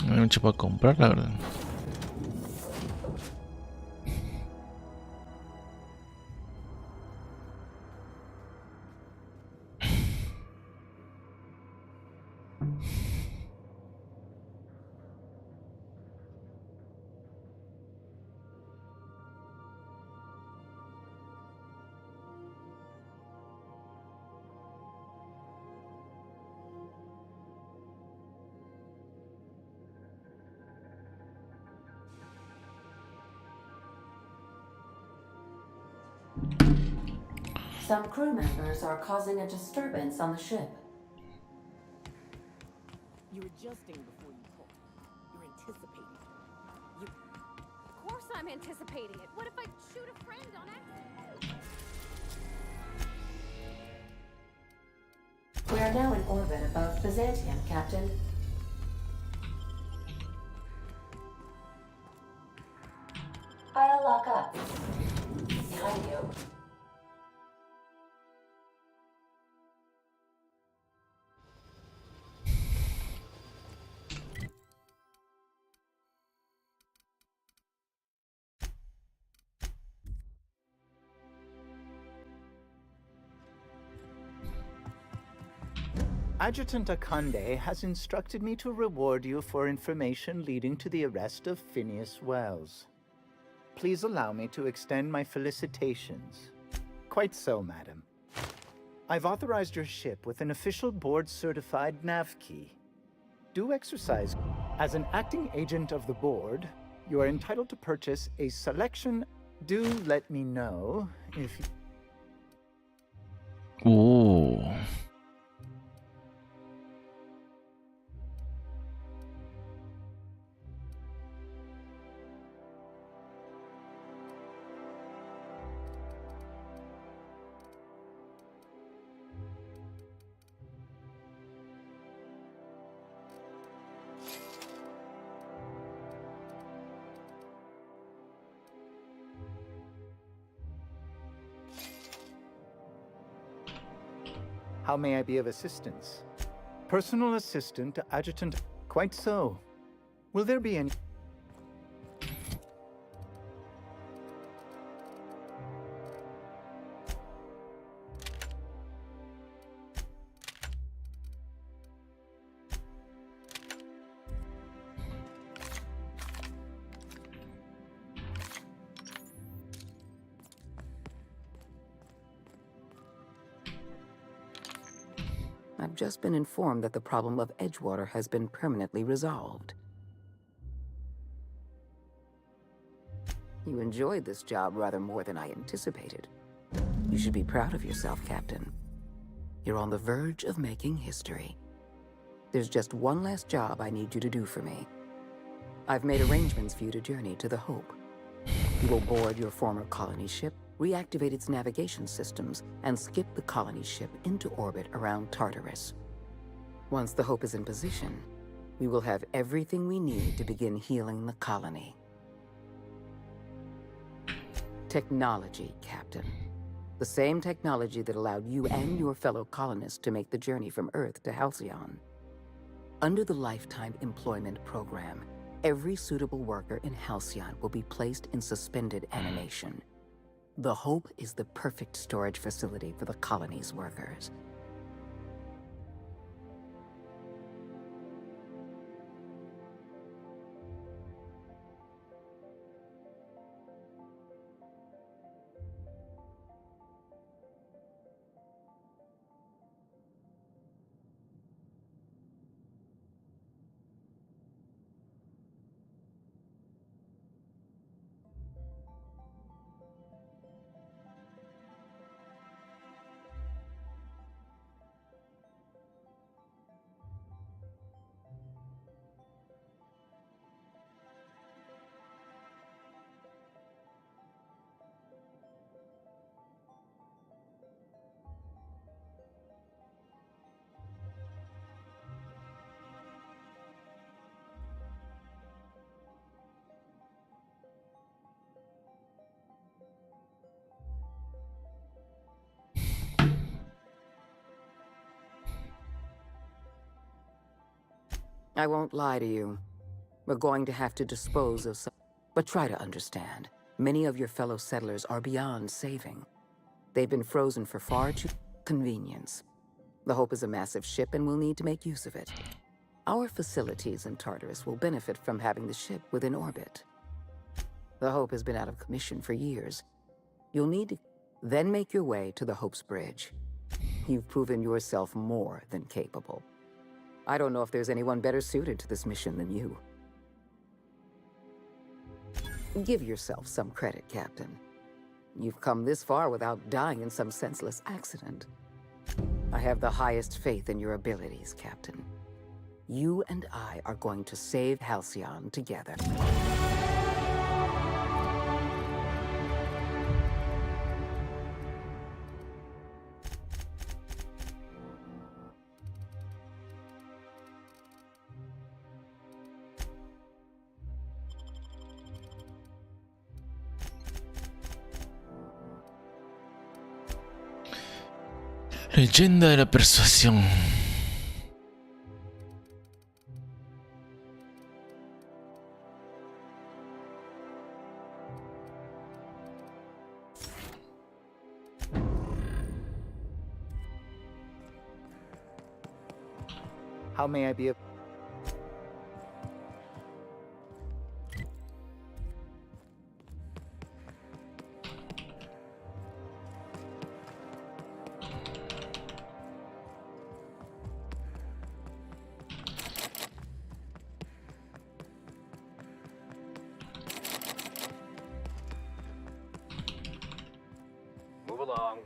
No hay mucho para comprar, la verdad. Some crew members are causing a disturbance on the ship. You're adjusting before you pull. You're anticipating. Of course I'm anticipating it. What if I shoot a friend on accident? We are now in orbit above Byzantium, Captain. I'll lock up. Behind you. Adjutant Akande has instructed me to reward you for information leading to the arrest of Phineas Wells. Please allow me to extend my felicitations. Quite so, madam. I've authorized your ship with an official board-certified nav key. Do exercise. As an acting agent of the board, you are entitled to purchase a selection. Do let me know if you... Ooh. How may I be of assistance? Personal assistant to adjutant. Quite so. Will there be any... I've just been informed that the problem of Edgewater has been permanently resolved. You enjoyed this job rather more than I anticipated. You should be proud of yourself, Captain. You're on the verge of making history. There's just one last job I need you to do for me. I've made arrangements for you to journey to the Hope. You will board your former colony ship, reactivate its navigation systems, and skip the colony ship into orbit around Tartarus. Once the Hope is in position, we will have everything we need to begin healing the colony. Technology, Captain. The same technology that allowed you and your fellow colonists to make the journey from Earth to Halcyon. Under the Lifetime Employment Program, every suitable worker in Halcyon will be placed in suspended animation. The Hope is the perfect storage facility for the colony's workers. I won't lie to you. We're going to have to dispose of some... But try to understand. Many of your fellow settlers are beyond saving. They've been frozen for far too... Convenience. The Hope is a massive ship and we'll need to make use of it. Our facilities in Tartarus will benefit from having the ship within orbit. The Hope has been out of commission for years. You'll need to then make your way to the Hope's Bridge. You've proven yourself more than capable. I don't know if there's anyone better suited to this mission than you. Give yourself some credit, Captain. You've come this far without dying in some senseless accident. I have the highest faith in your abilities, Captain. You and I are going to save Halcyon together. Leyenda de la persuasión. How may I be of... Move along.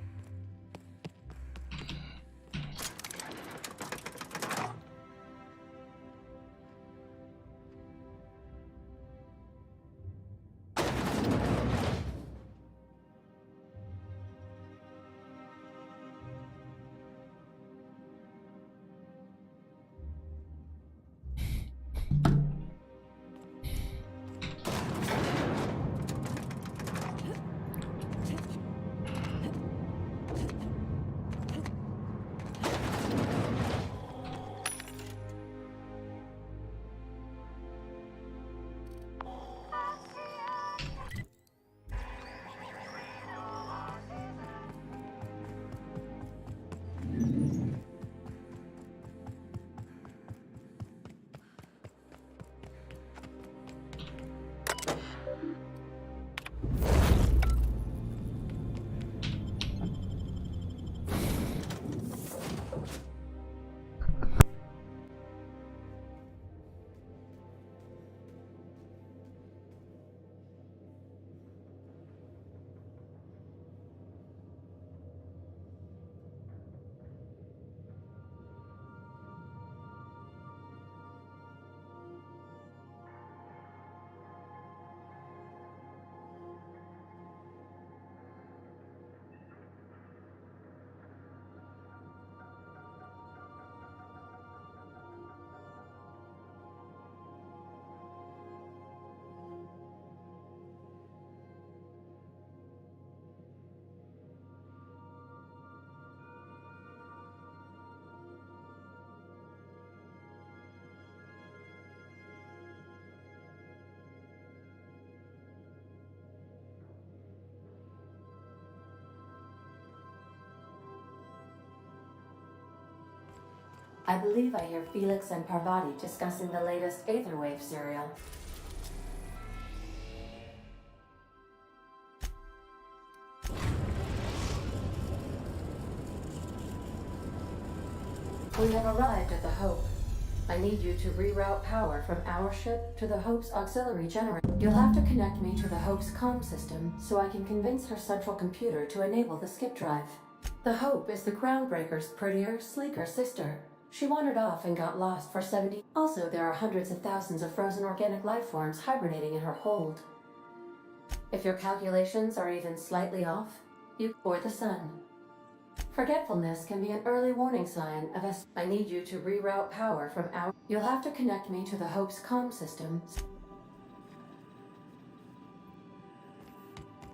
I believe I hear Felix and Parvati discussing the latest Aetherwave serial. We have arrived at the Hope. I need you to reroute power from our ship to the Hope's auxiliary generator. You'll have to connect me to the Hope's comm system so I can convince her central computer to enable the skip drive. The Hope is the Groundbreaker's prettier, sleeker sister. She wandered off and got lost for 70. Also, there are hundreds of thousands of frozen organic life forms hibernating in her hold. If your calculations are even slightly off, you or the sun. Forgetfulness can be an early warning sign of us. I need you to reroute power from our... You'll have to connect me to the Hope's comm system.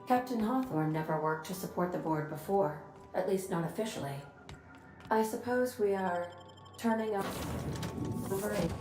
Captain Hawthorne never worked to support the board before, at least not officially. I suppose we are turning up over it.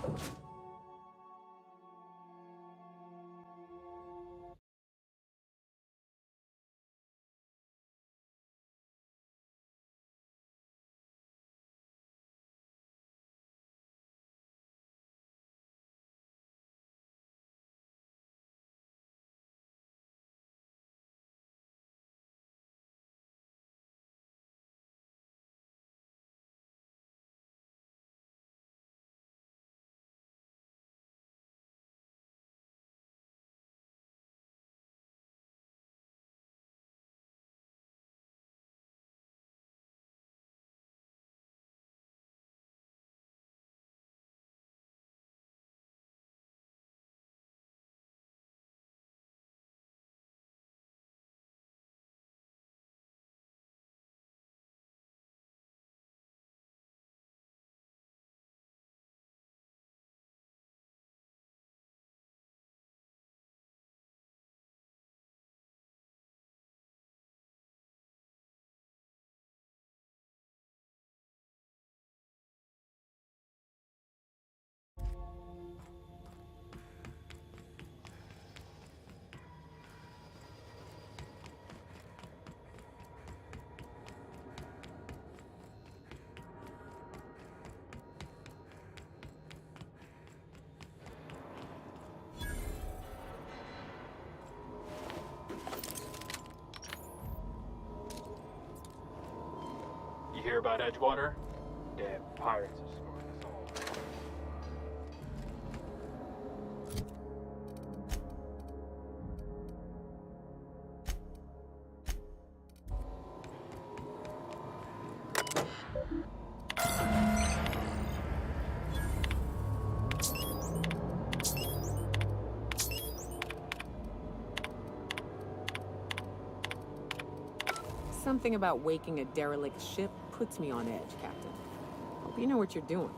You hear about Edgewater? Damn pirates are screwing us all. Something about waking a derelict ship puts me on edge, Captain. Hope you know what you're doing.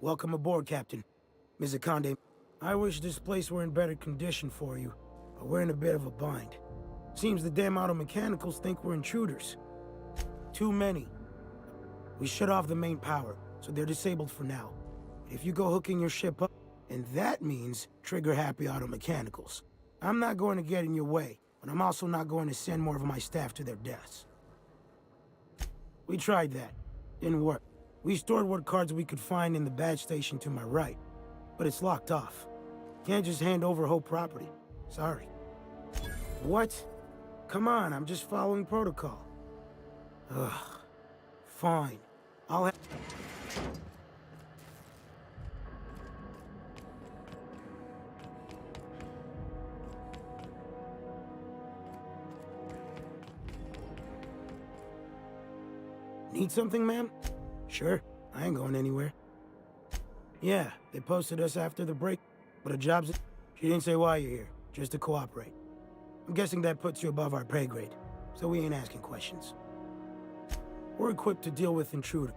Welcome aboard, Captain. Ms. Akande, I wish this place were in better condition for you, but we're in a bit of a bind. Seems the damn auto mechanicals think we're intruders. Too many. We shut off the main power, so they're disabled for now. If you go hooking your ship up, and that means trigger-happy auto mechanicals. I'm not going to get in your way, but I'm also not going to send more of my staff to their deaths. We tried that. Didn't work. We stored what cards we could find in the badge station to my right, but it's locked off. Can't just hand over whole property. Sorry. What? Come on, I'm just following protocol. Ugh. Fine. I'll Need something, ma'am? Sure, I ain't going anywhere. Yeah, they posted us after the break, but a job's... She didn't say why you're here, just to cooperate. I'm guessing that puts you above our pay grade, so we ain't asking questions. We're equipped to deal with intruders.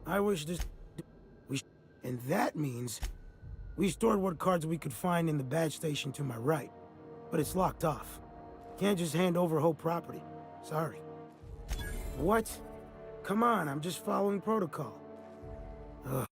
I wish this... And that means... We stored what cards we could find in the badge station to my right, but it's locked off. Can't just hand over whole property. Sorry. What? Come on, I'm just following protocol. Ugh.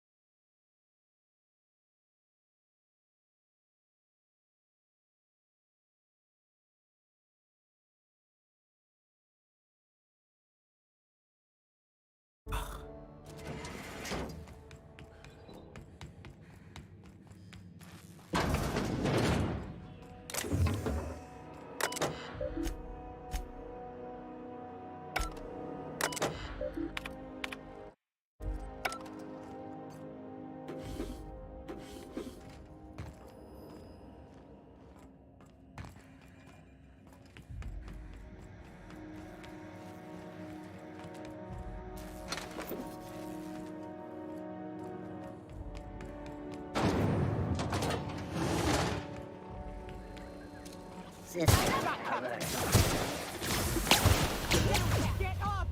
Get up!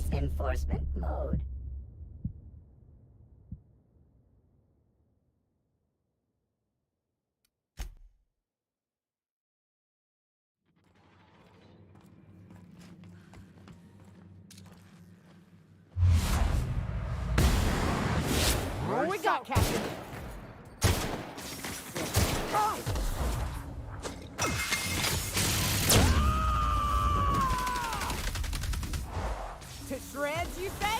the enforcement mode. What we got, Captain? To shreds, you say?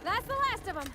That's the last of them.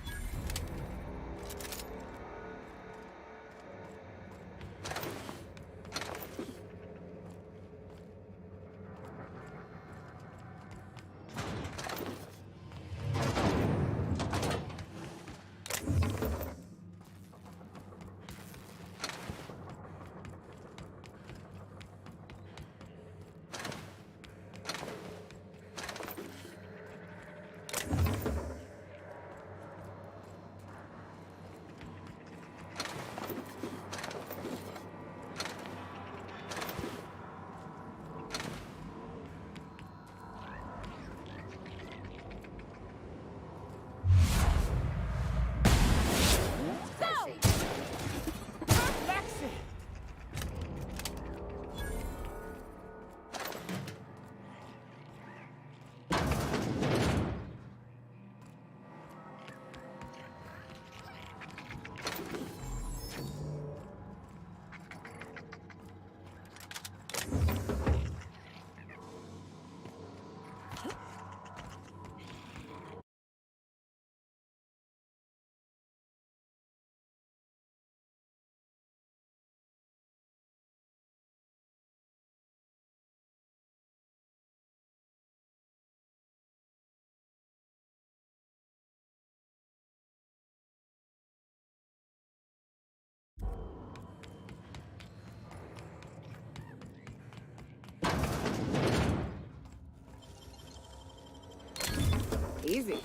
Easy.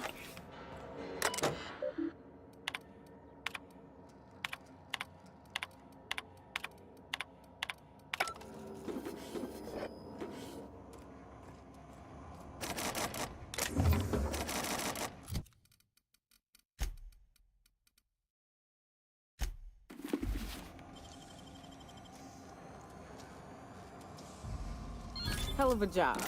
Hell of a job.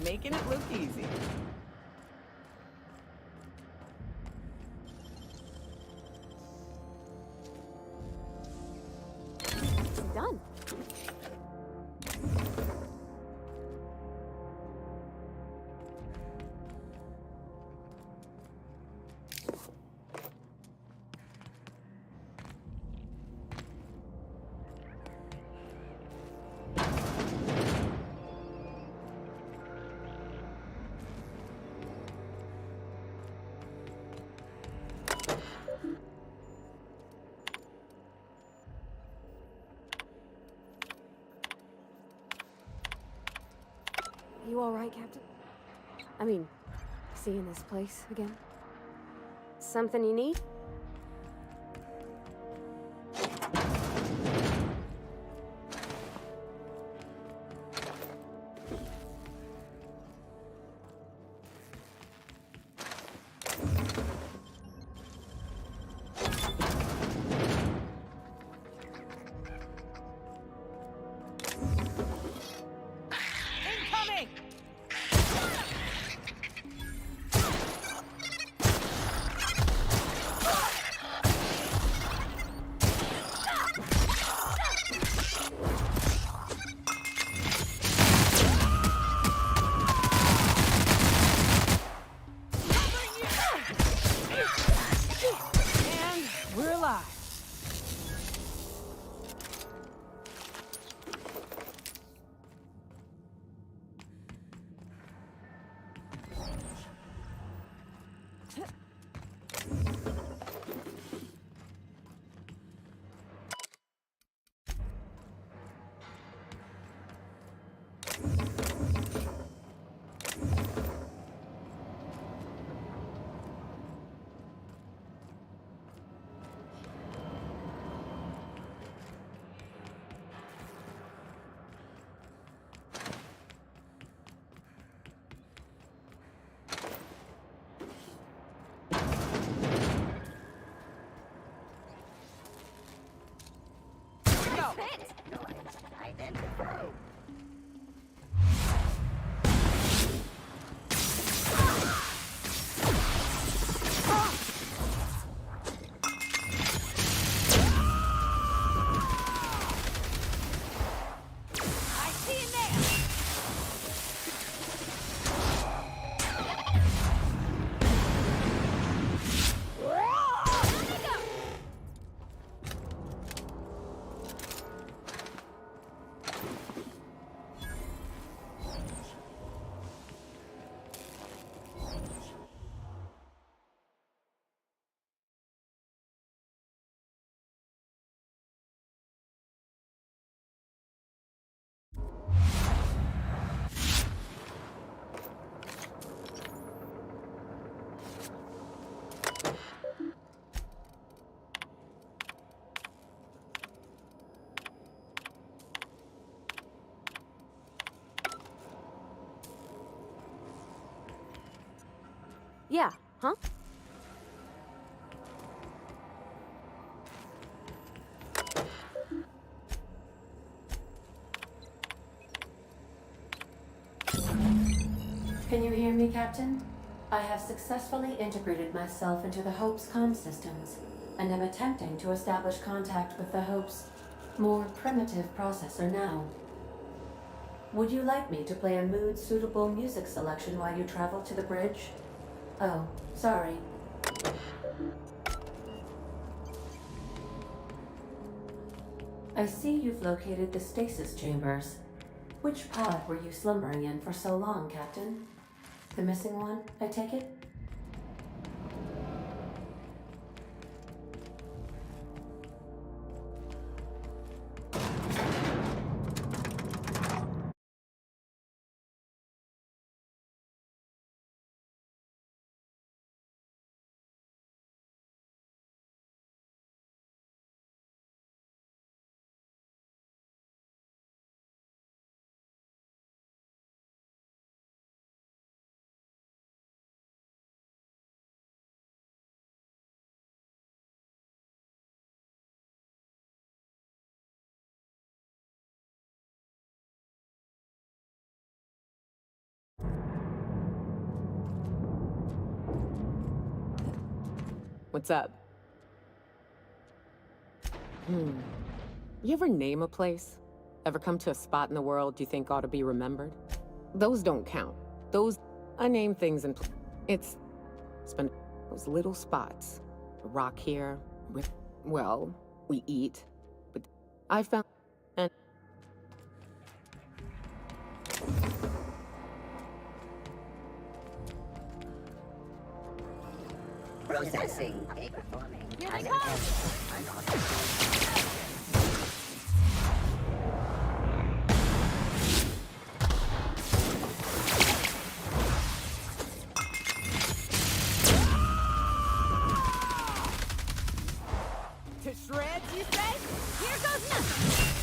Making it look easy. It's done. You all right, Captain? I mean, seeing this place again? Something you need? Yeah, huh? Can you hear me, Captain? I have successfully integrated myself into the Hope's comm systems, and am attempting to establish contact with the Hope's more primitive processor now. Would you like me to play a mood-suitable music selection while you travel to the bridge? Oh, sorry. I see you've located the stasis chambers. Which pod were you slumbering in for so long, Captain? The missing one, I take it? What's up? You ever name a place? Ever come to a spot in the world you think ought to be remembered? Those don't count. I name things and it's been those little spots. A rock here, well, we eat, but I found, and Processing. Paper forming. Here they come! to shreds, you say? Here goes nothing!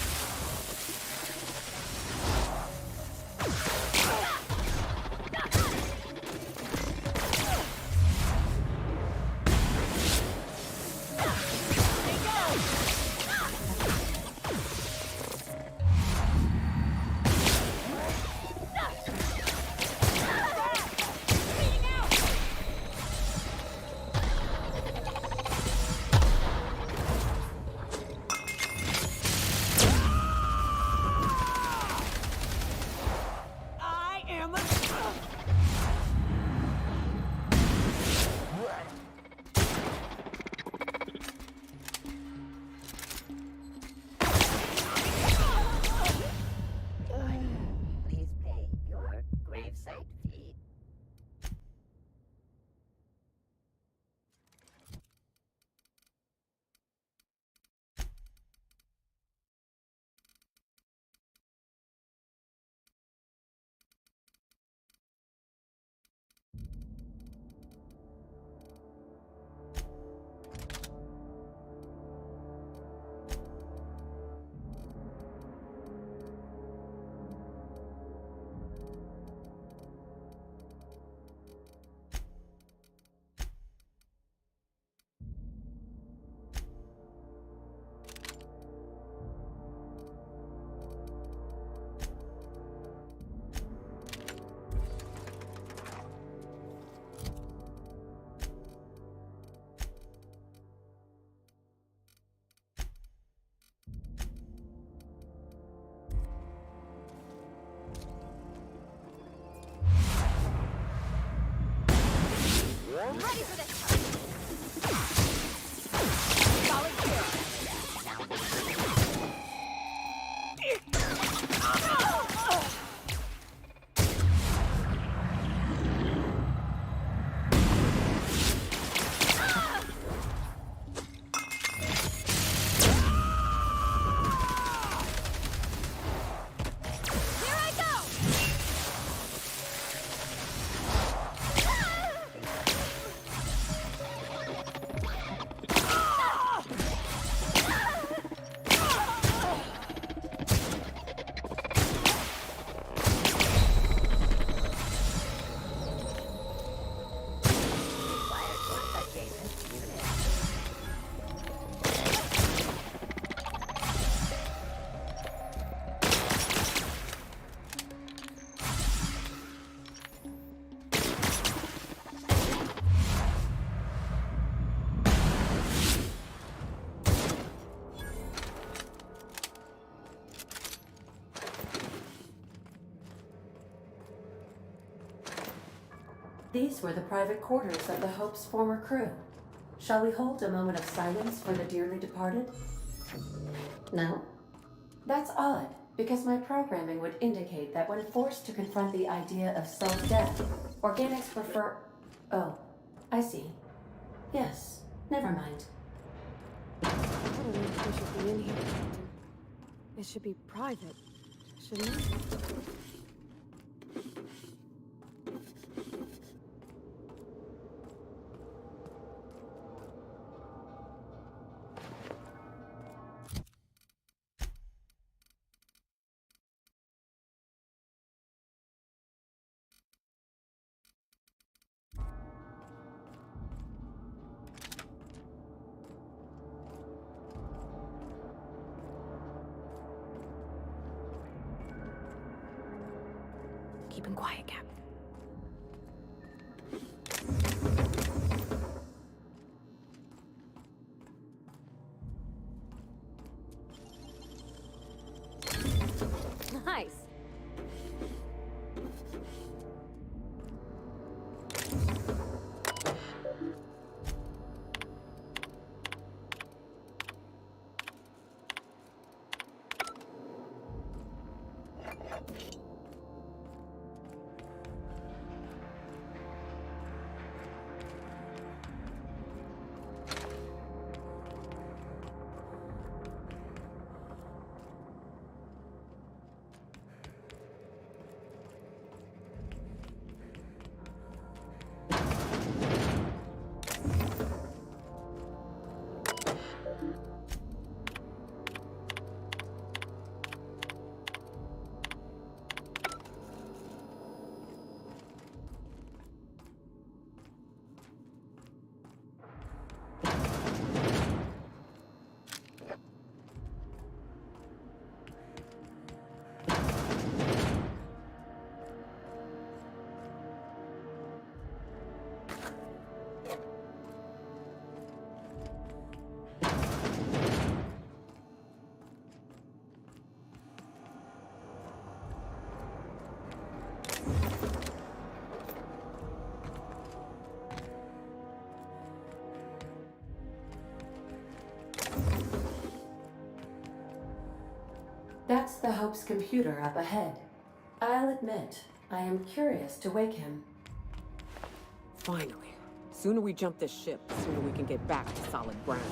I'm ready for this. Solid kill. These were the private quarters of the Hope's former crew. Shall we hold a moment of silence for the dearly departed? No? That's odd, because my programming would indicate that when forced to confront the idea of self-death, organics prefer... Oh, I see. Yes, never mind. I don't know if we should be in here, Captain. It should be private, shouldn't it? Keep him quiet, Cap. Nice. That's the Hope's computer up ahead. I'll admit, I am curious to wake him. Finally. Sooner we jump this ship, the sooner we can get back to solid ground.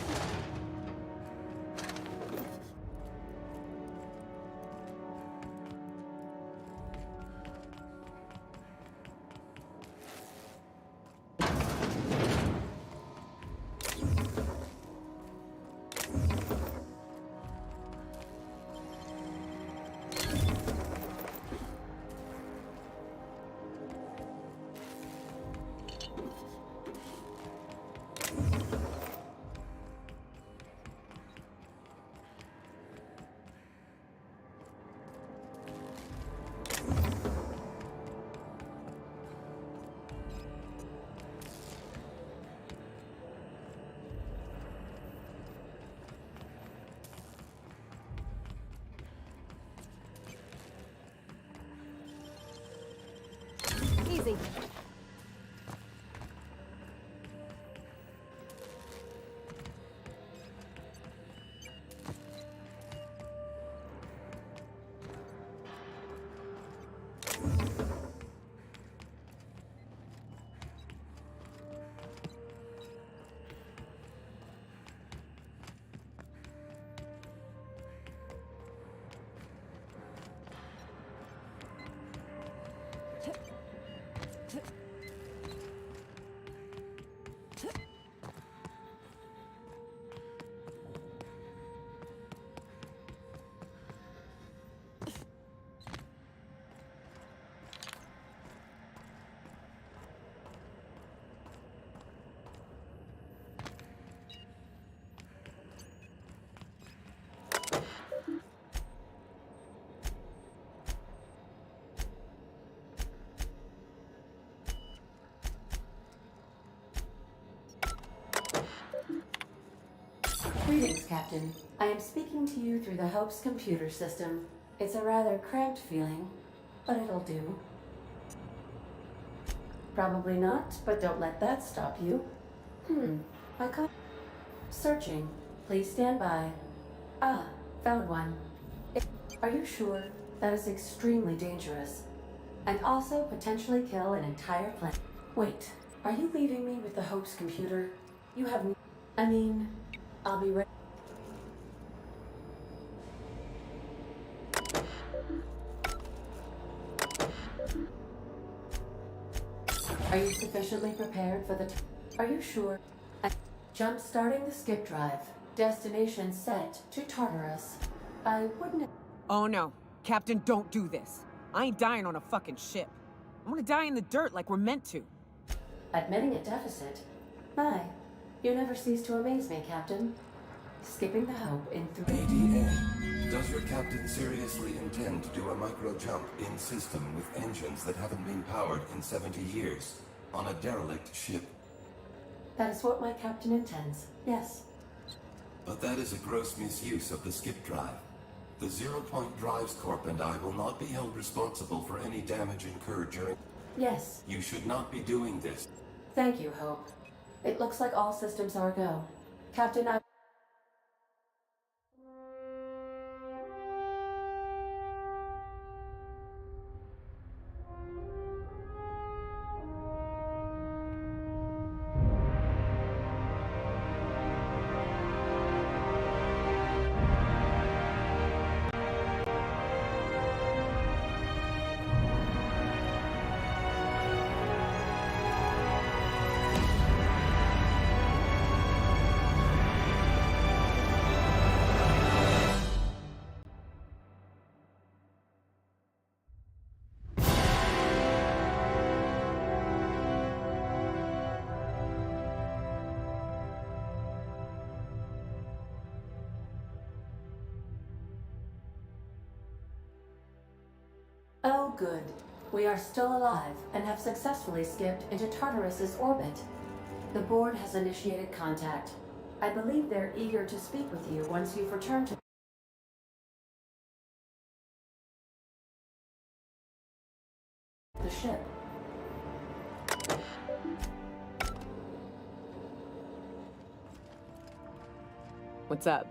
Greetings, Captain. I am speaking to you through the Hope's computer system. It's a rather cramped feeling, but it'll do. Probably not, but don't let that stop you. I can't. Searching. Please stand by. Ah, found one. Are you sure? That is extremely dangerous. And also potentially kill an entire planet. Wait, are you leaving me with the Hope's computer? You have... I mean, I'll be ready. Are you sufficiently prepared for the... Are you sure? Jump starting the skip drive. Destination set to Tartarus. I wouldn't... Oh no. Captain, don't do this. I ain't dying on a fucking ship. I'm gonna die in the dirt like we're meant to. Admitting a deficit? My, you never cease to amaze me, Captain. Skipping the Hope in 3... ADN. Does your captain seriously intend to do a micro-jump in system with engines that haven't been powered in 70 years? On a derelict ship? That is what my captain intends, yes. But that is a gross misuse of the skip drive. The Zero Point Drives Corp and I will not be held responsible for any damage incurred during... Yes. You should not be doing this. Thank you, Hope. It looks like all systems are go. Captain, I... Oh, good. We are still alive and have successfully skipped into Tartarus's orbit. The board has initiated contact. I believe they're eager to speak with you once you've returned to the ship. What's up?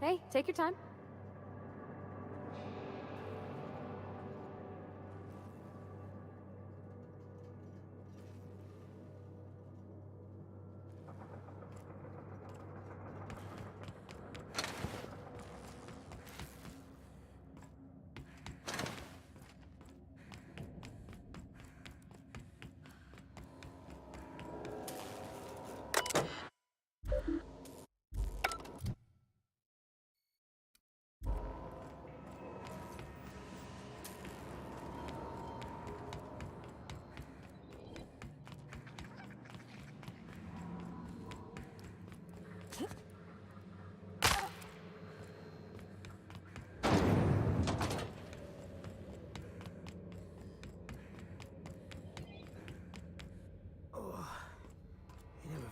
Hey, take your time.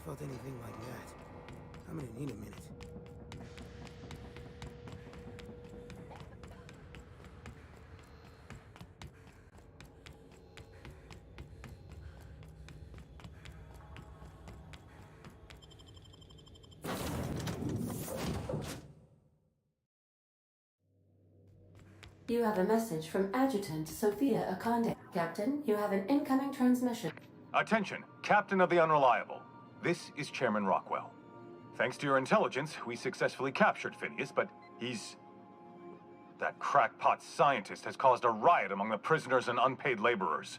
felt anything like that. I'm gonna need a minute. You have a message from Adjutant Sophia Akande. Captain, you have an incoming transmission. Attention, Captain of the Unreliable. This is Chairman Rockwell. Thanks to your intelligence, we successfully captured Phineas, but that crackpot scientist has caused a riot among the prisoners and unpaid laborers.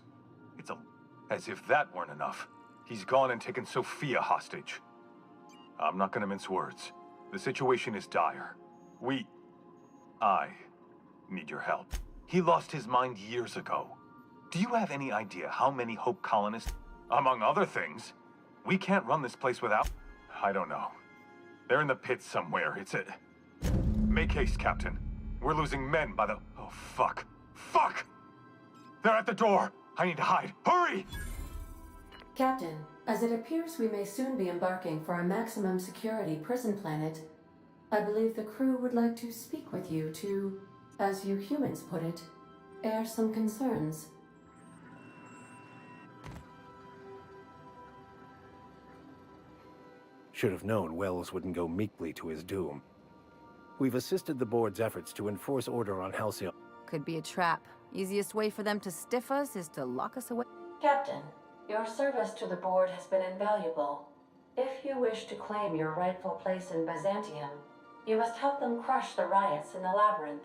As if that weren't enough, he's gone and taken Sophia hostage. I'm not gonna mince words. The situation is dire. I need your help. He lost his mind years ago. Do you have any idea how many Hope colonists, among other things? We can't run this place without... I don't know. They're in the pits somewhere. Make haste, Captain. We're losing men by the... Oh, fuck. Fuck! They're at the door! I need to hide. Hurry! Captain, as it appears we may soon be embarking for a maximum security prison planet, I believe the crew would like to speak with you to, as you humans put it, air some concerns. Should have known Wells wouldn't go meekly to his doom. We've assisted the board's efforts to enforce order on Halcyon. Could be a trap. Easiest way for them to stiff us is to lock us away. Captain, your service to the board has been invaluable. If you wish to claim your rightful place in Byzantium, you must help them crush the riots in the labyrinth.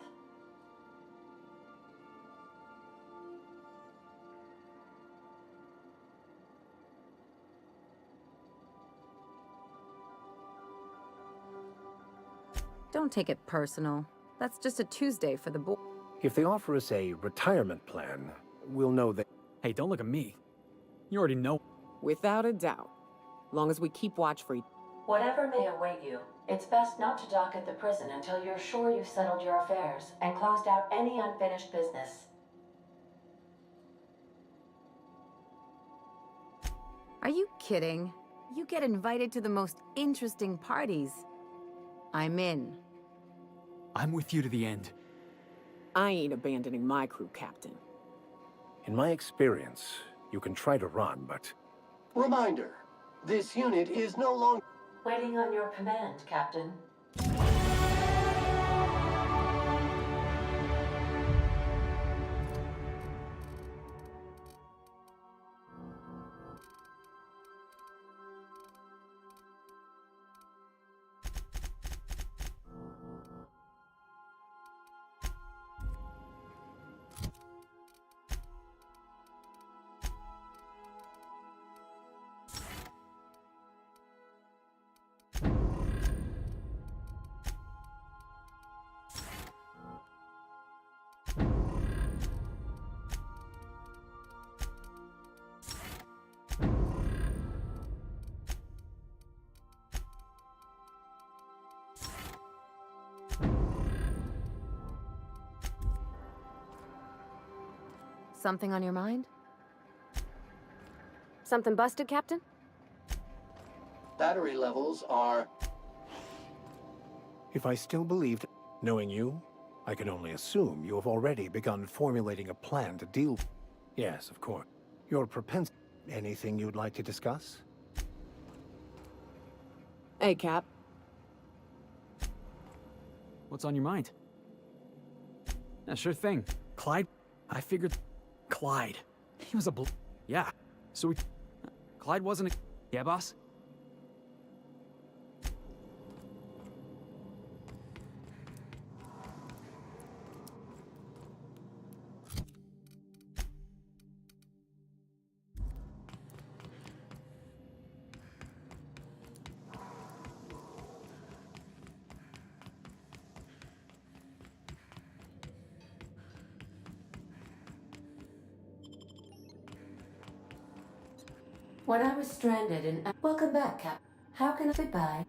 Don't take it personal. That's just a Tuesday for the board. If they offer us a retirement plan, we'll know that... Hey, don't look at me. You already know. Without a doubt. Long as we keep watch for each... Whatever may await you, it's best not to dock at the prison until you're sure you've settled your affairs and closed out any unfinished business. Are you kidding? You get invited to the most interesting parties. I'm in. I'm with you to the end. I ain't abandoning my crew, Captain. In my experience, you can try to run, but... Reminder, this unit is no longer... Waiting on your command, Captain. Something on your mind? Something busted, Captain? Battery levels are... If I still believed... Knowing you, I can only assume you have already begun formulating a plan to deal... Yes, of course. Your propensity... Anything you'd like to discuss? Hey, Cap. What's on your mind? Yeah, sure thing. Clyde? I figured... Clyde. He was a Yeah. So we... Clyde wasn't a... Yeah, boss? When I was stranded in... Welcome back, Cap. How can I... Goodbye.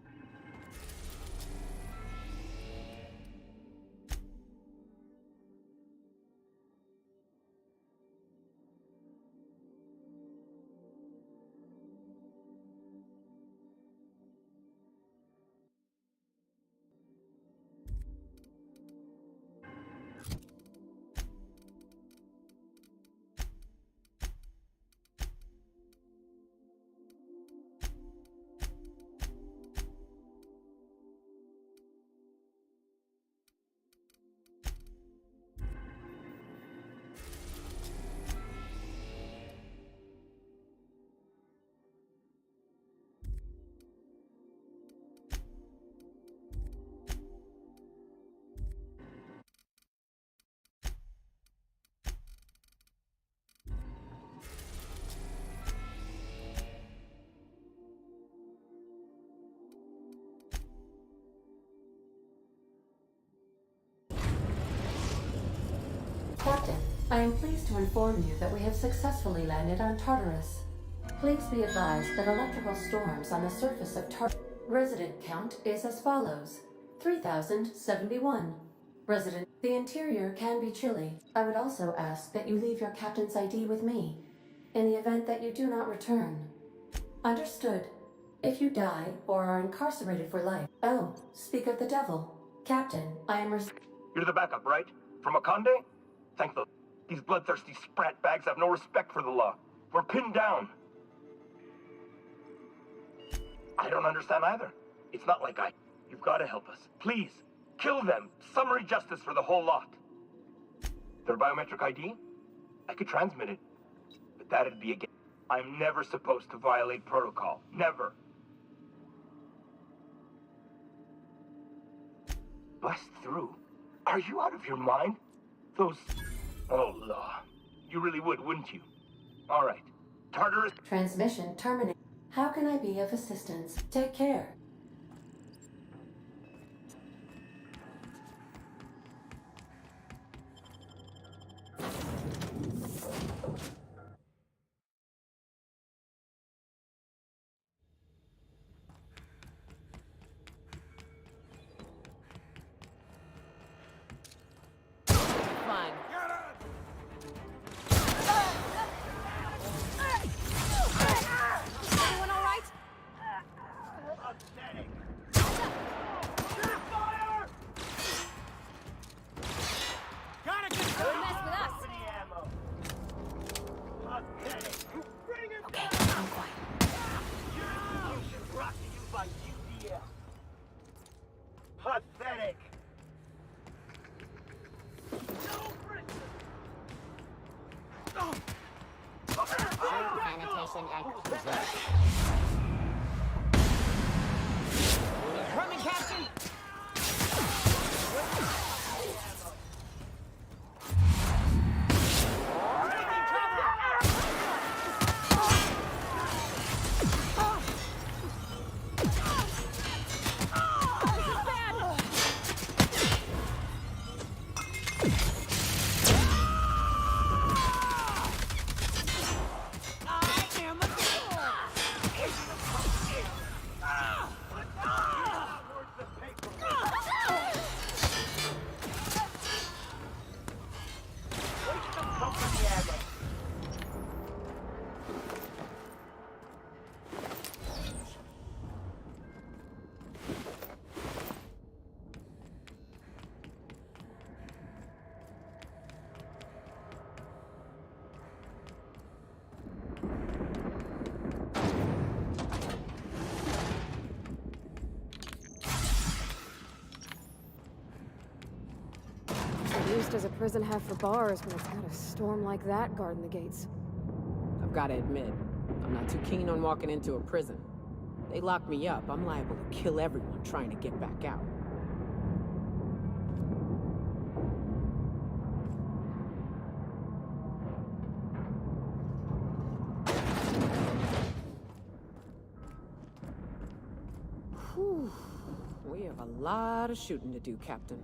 Captain, I am pleased to inform you that we have successfully landed on Tartarus. Please be advised that electrical storms on the surface of Tartarus. Resident count is as follows: 3,071. Resident. The interior can be chilly. I would also ask that you leave your captain's ID with me, in the event that you do not return. Understood. If you die or are incarcerated for life. Oh, speak of the devil. Captain, I am You're the backup, right? From Akande? Thank the... These bloodthirsty sprat bags have no respect for the law. We're pinned down. I don't understand either. It's not like You've got to help us. Please, kill them. Summary justice for the whole lot. Their biometric ID? I could transmit it. But that'd be again. I'm never supposed to violate protocol. Never. Bust through? Are you out of your mind? Those... Oh, law. You really would, wouldn't you? All right. Tartarus... Transmission terminated. How can I be of assistance? Take care. Fun. Everyone all right? Don't mess with us. Okay, I'm quiet. Brought to you by UDF. Pathetic. Sanitation and Coming, Captain! Used as a prison have for bars when it's got a storm like that guarding the gates. I've got to admit, I'm not too keen on walking into a prison. They lock me up, I'm liable to kill everyone trying to get back out. Whew. We have a lot of shooting to do, Captain.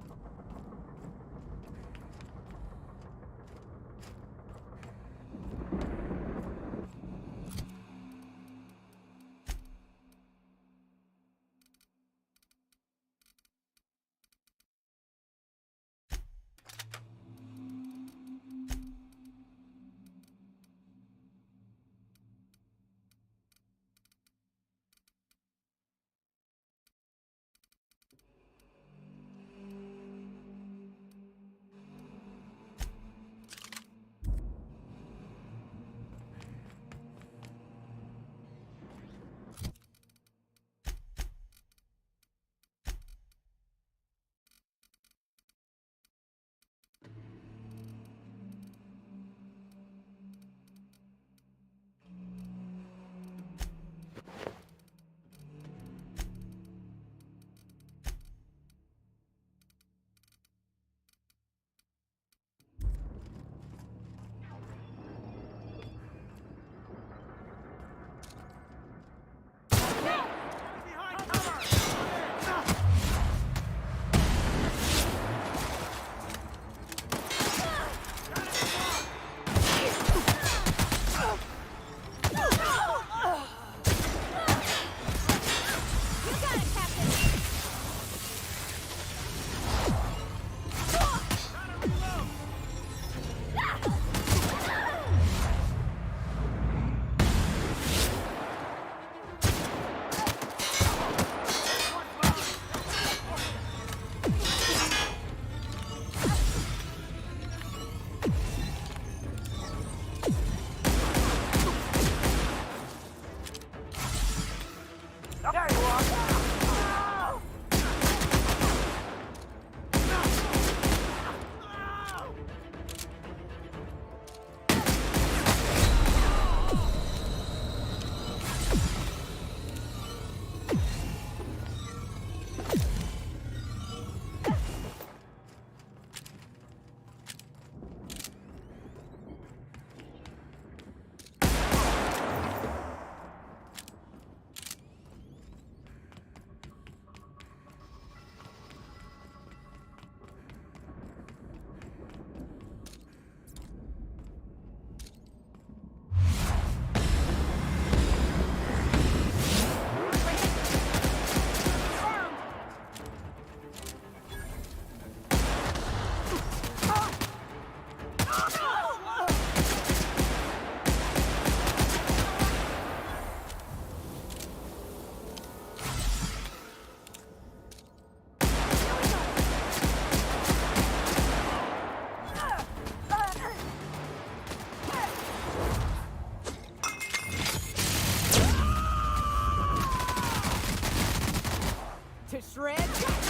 shreds.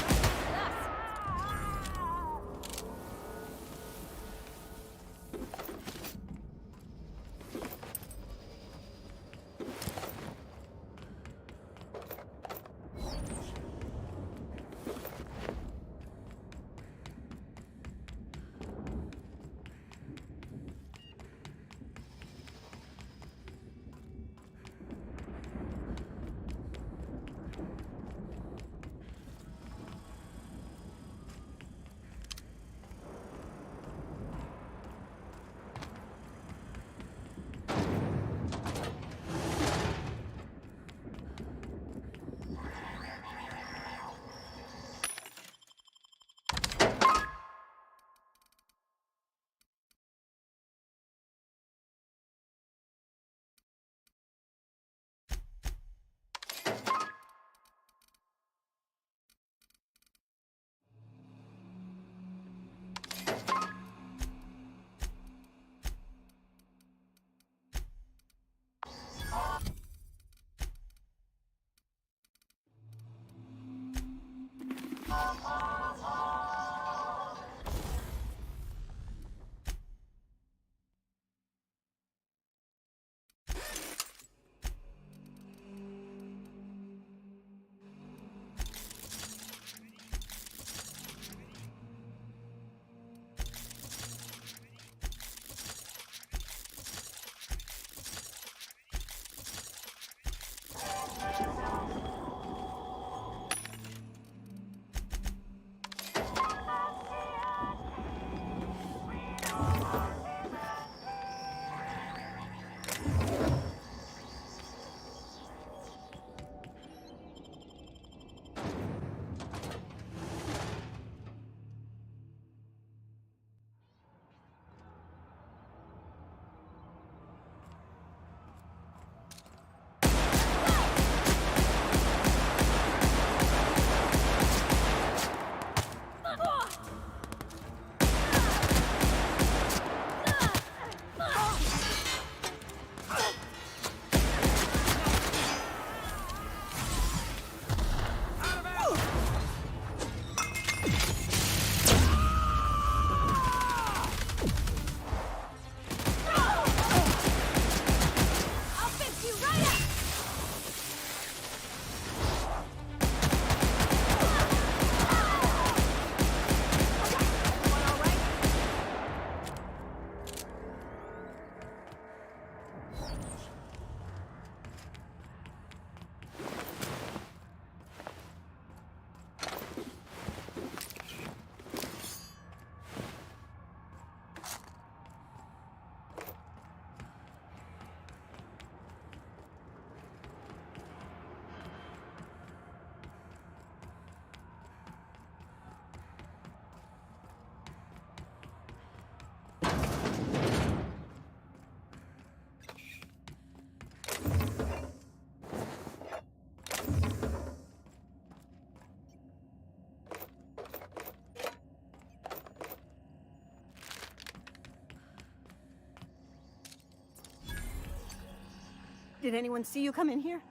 Did anyone see you come in here?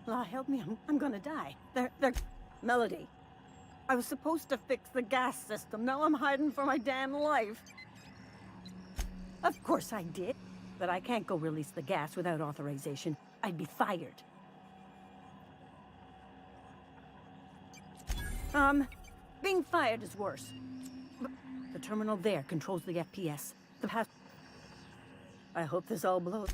La, help me, I'm gonna die. They're... Melody. I was supposed to fix the gas system. Now I'm hiding for my damn life. Of course I did. But I can't go release the gas without authorization. I'd be fired. Being fired is worse. The terminal there controls the FPS. The pass... I hope this all blows.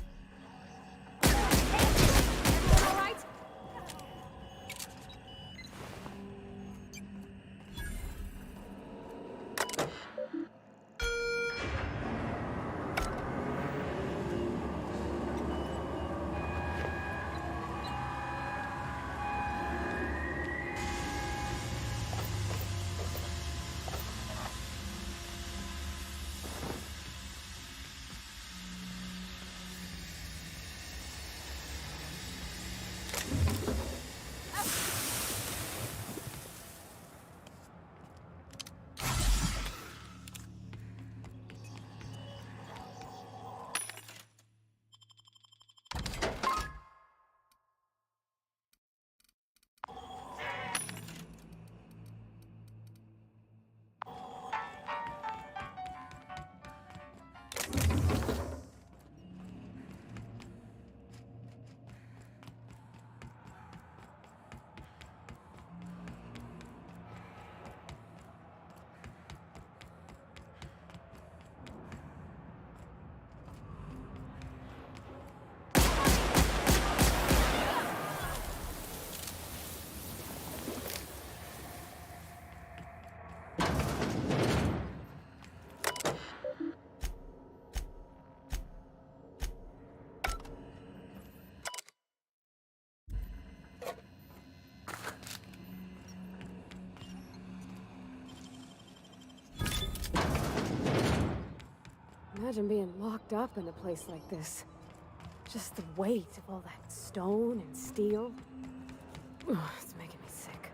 Imagine being locked up in a place like this. Just the weight of all that stone and steel. Ugh, it's making me sick.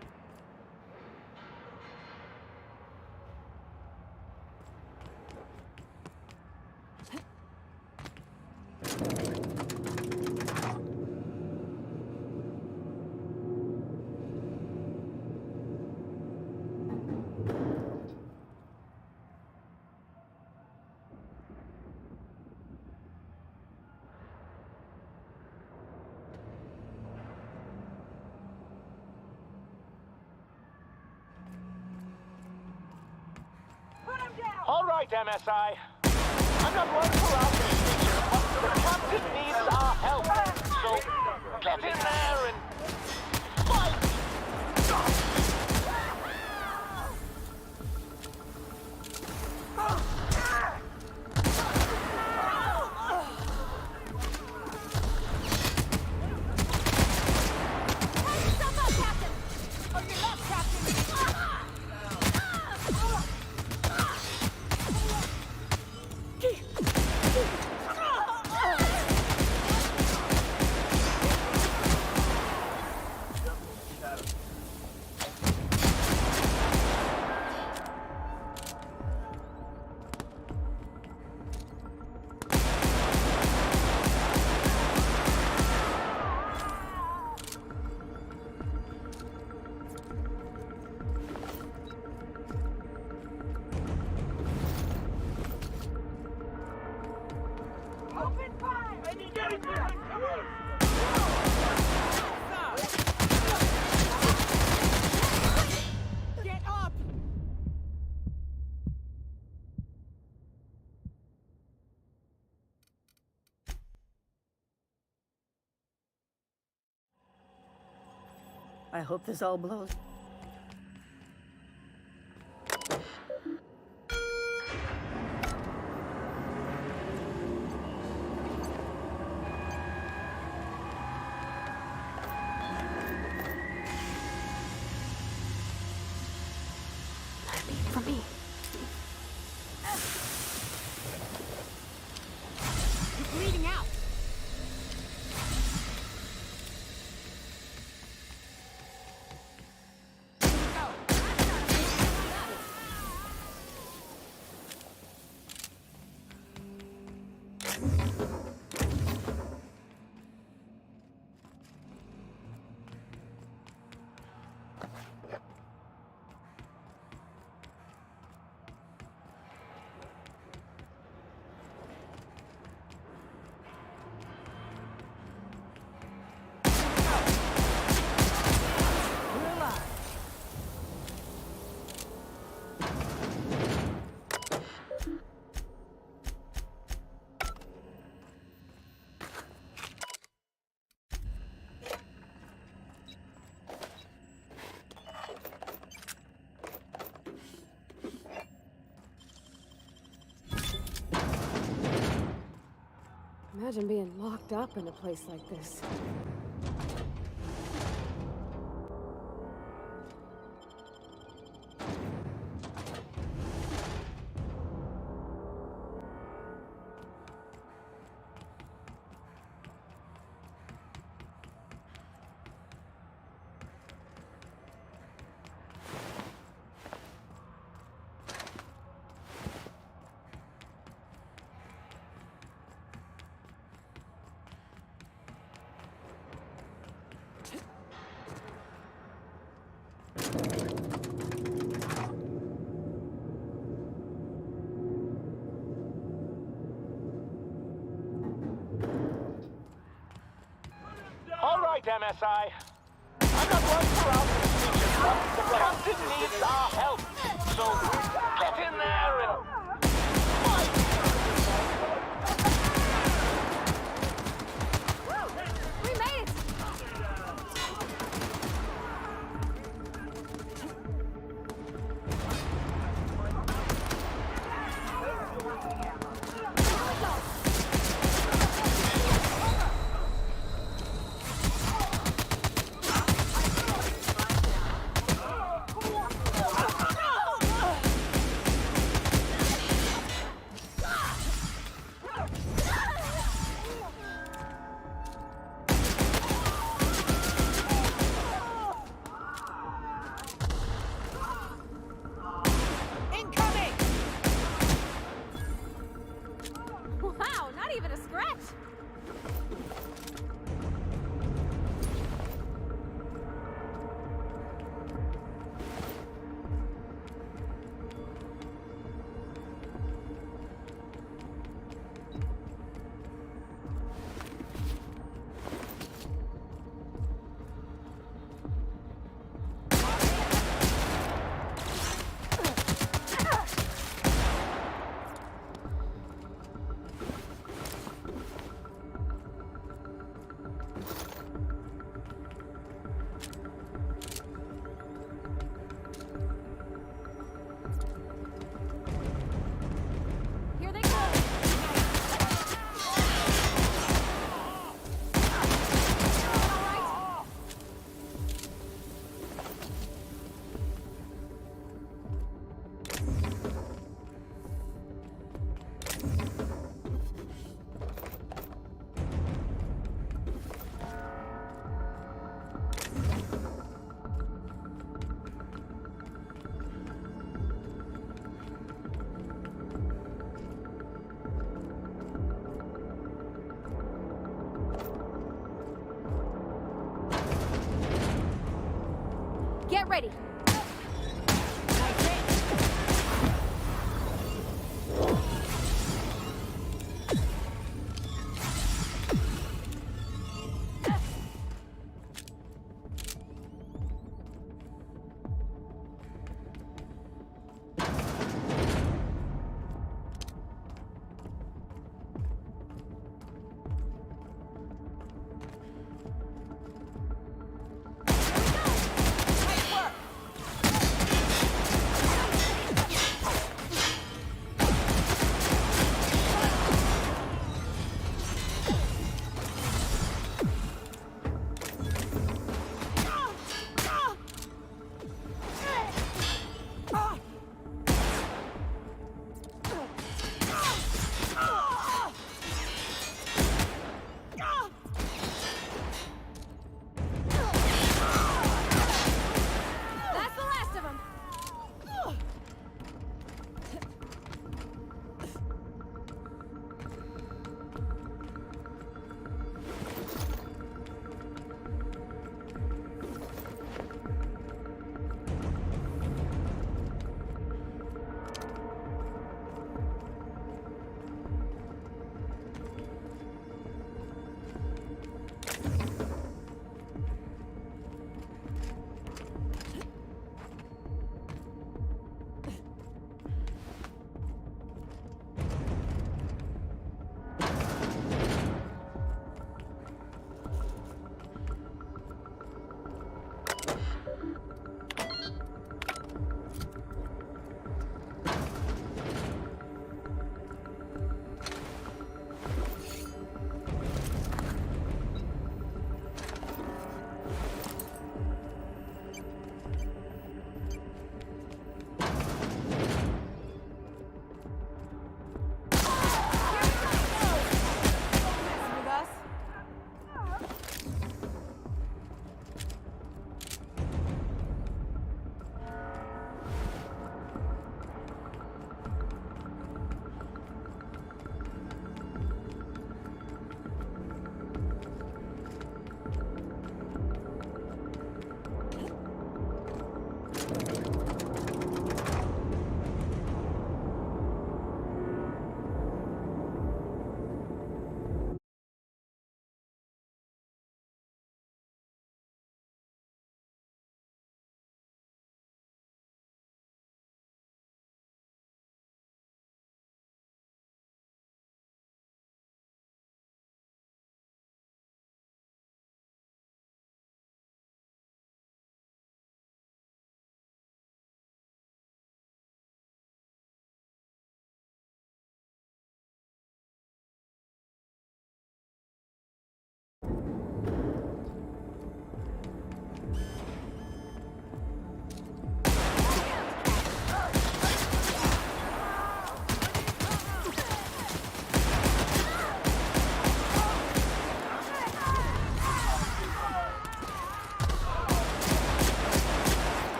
All right, MSI. I'm not one for alchemy. The captain needs our help. So get in there and fight! I hope this all blows. For me. You're bleeding out. Imagine being locked up in a place like this. All right, MSI. I'm not one for alchemy. The captain needs our help. So get in there and We made it! Get ready.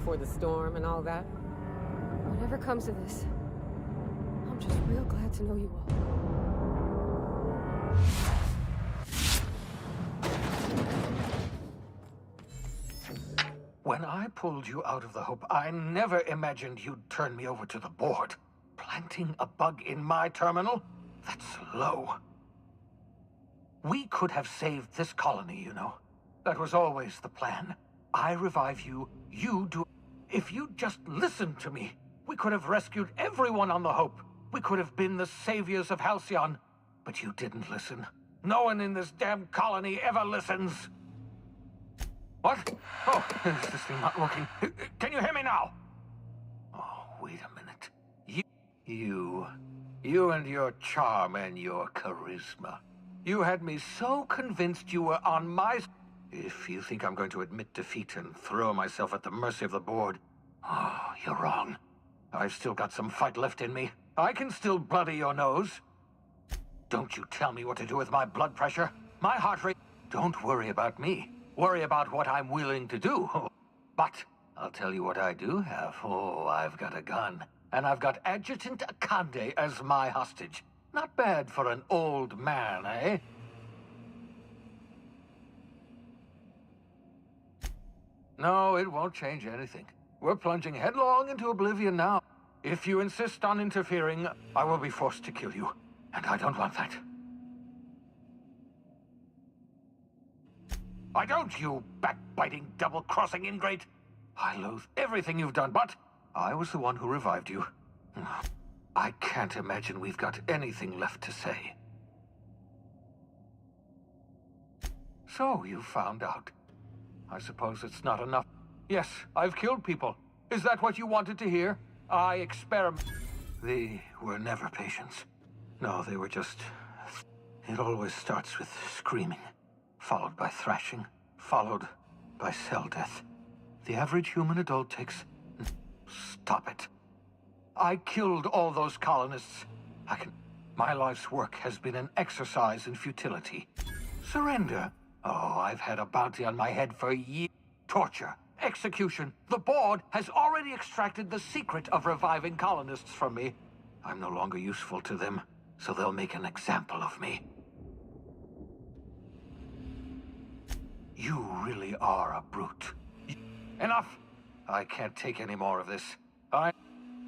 before the storm and all that? Whatever comes of this, I'm just real glad to know you all. When I pulled you out of the Hope, I never imagined you'd turn me over to the board. Planting a bug in my terminal? That's low. We could have saved this colony, you know. That was always the plan. I revive you, you do... If you'd just listened to me, we could have rescued everyone on the Hope. We could have been the saviors of Halcyon. But you didn't listen. No one in this damn colony ever listens. What? Oh, is this thing not working? Can you hear me now? Oh, wait a minute. You and your charm and your charisma. You had me so convinced you were on my... If you think I'm going to admit defeat and throw myself at the mercy of the board, oh, you're wrong. I've still got some fight left in me. I can still bloody your nose. Don't you tell me what to do with my blood pressure, my heart rate. Don't worry about me. Worry about what I'm willing to do. But I'll tell you what I do have. Oh, I've got a gun. And I've got Adjutant Akande as my hostage. Not bad for an old man, eh? No, it won't change anything. We're plunging headlong into oblivion now. If you insist on interfering, I will be forced to kill you. And I don't want that. I don't, you backbiting, double-crossing ingrate. I loathe everything you've done, but I was the one who revived you. I can't imagine we've got anything left to say. So, you found out. I suppose it's not enough. Yes, I've killed people. Is that what you wanted to hear? I experiment. They were never patients. No, they were just... It always starts with screaming, followed by thrashing, followed by cell death. The average human adult takes... Stop it. I killed all those colonists. My life's work has been an exercise in futility. Surrender. Oh, I've had a bounty on my head for years. Torture, execution. The board has already extracted the secret of reviving colonists from me. I'm no longer useful to them, so they'll make an example of me. You really are a brute. Enough! I can't take any more of this.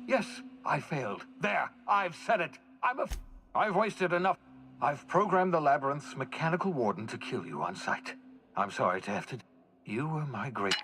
Yes, I failed. There, I've said it. I've wasted enough. I've programmed the Labyrinth's mechanical warden to kill you on sight. I'm sorry to have to... You were my great...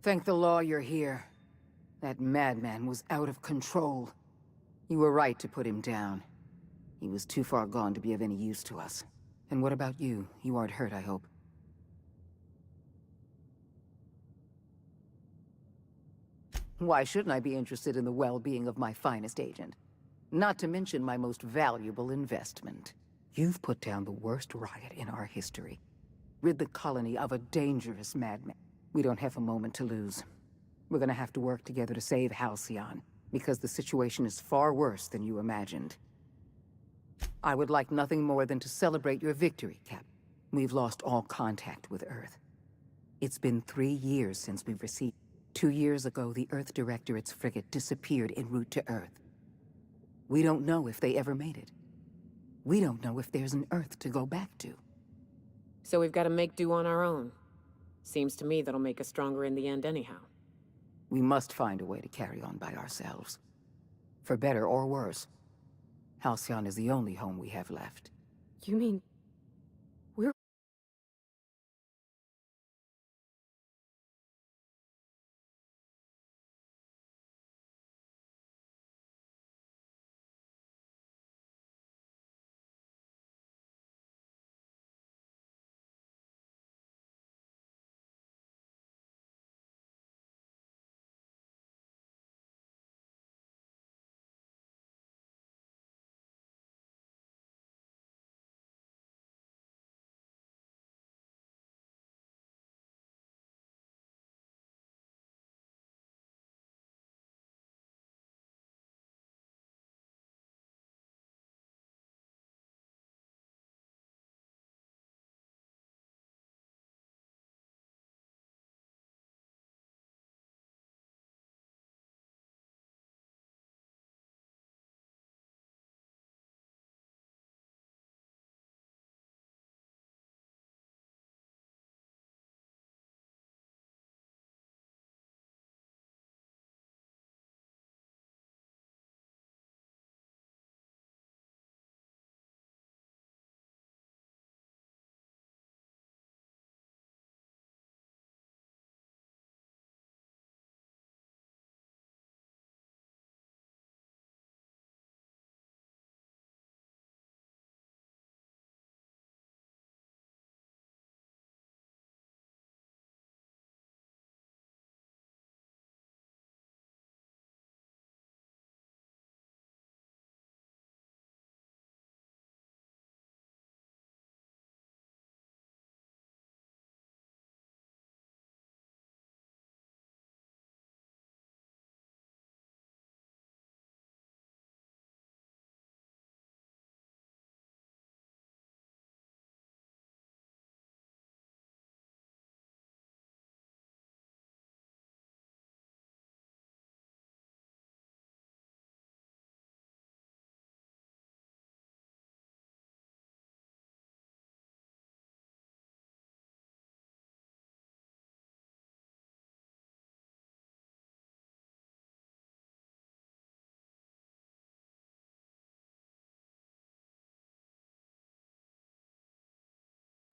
Thank the law you're here. That madman was out of control. You were right to put him down. He was too far gone to be of any use to us. And what about you? You aren't hurt, I hope. Why shouldn't I be interested in the well-being of my finest agent? Not to mention my most valuable investment. You've put down the worst riot in our history. Rid the colony of a dangerous madman. We don't have a moment to lose. We're gonna have to work together to save Halcyon, because the situation is far worse than you imagined. I would like nothing more than to celebrate your victory, Cap. We've lost all contact with Earth. It's been 3 years since we've received. 2 years ago, the Earth Directorate's frigate disappeared en route to Earth. We don't know if they ever made it. We don't know if there's an Earth to go back to. So we've got to make do on our own. Seems to me that'll make us stronger in the end anyhow. We must find a way to carry on by ourselves. For better or worse. Halcyon is the only home we have left. You mean... we're...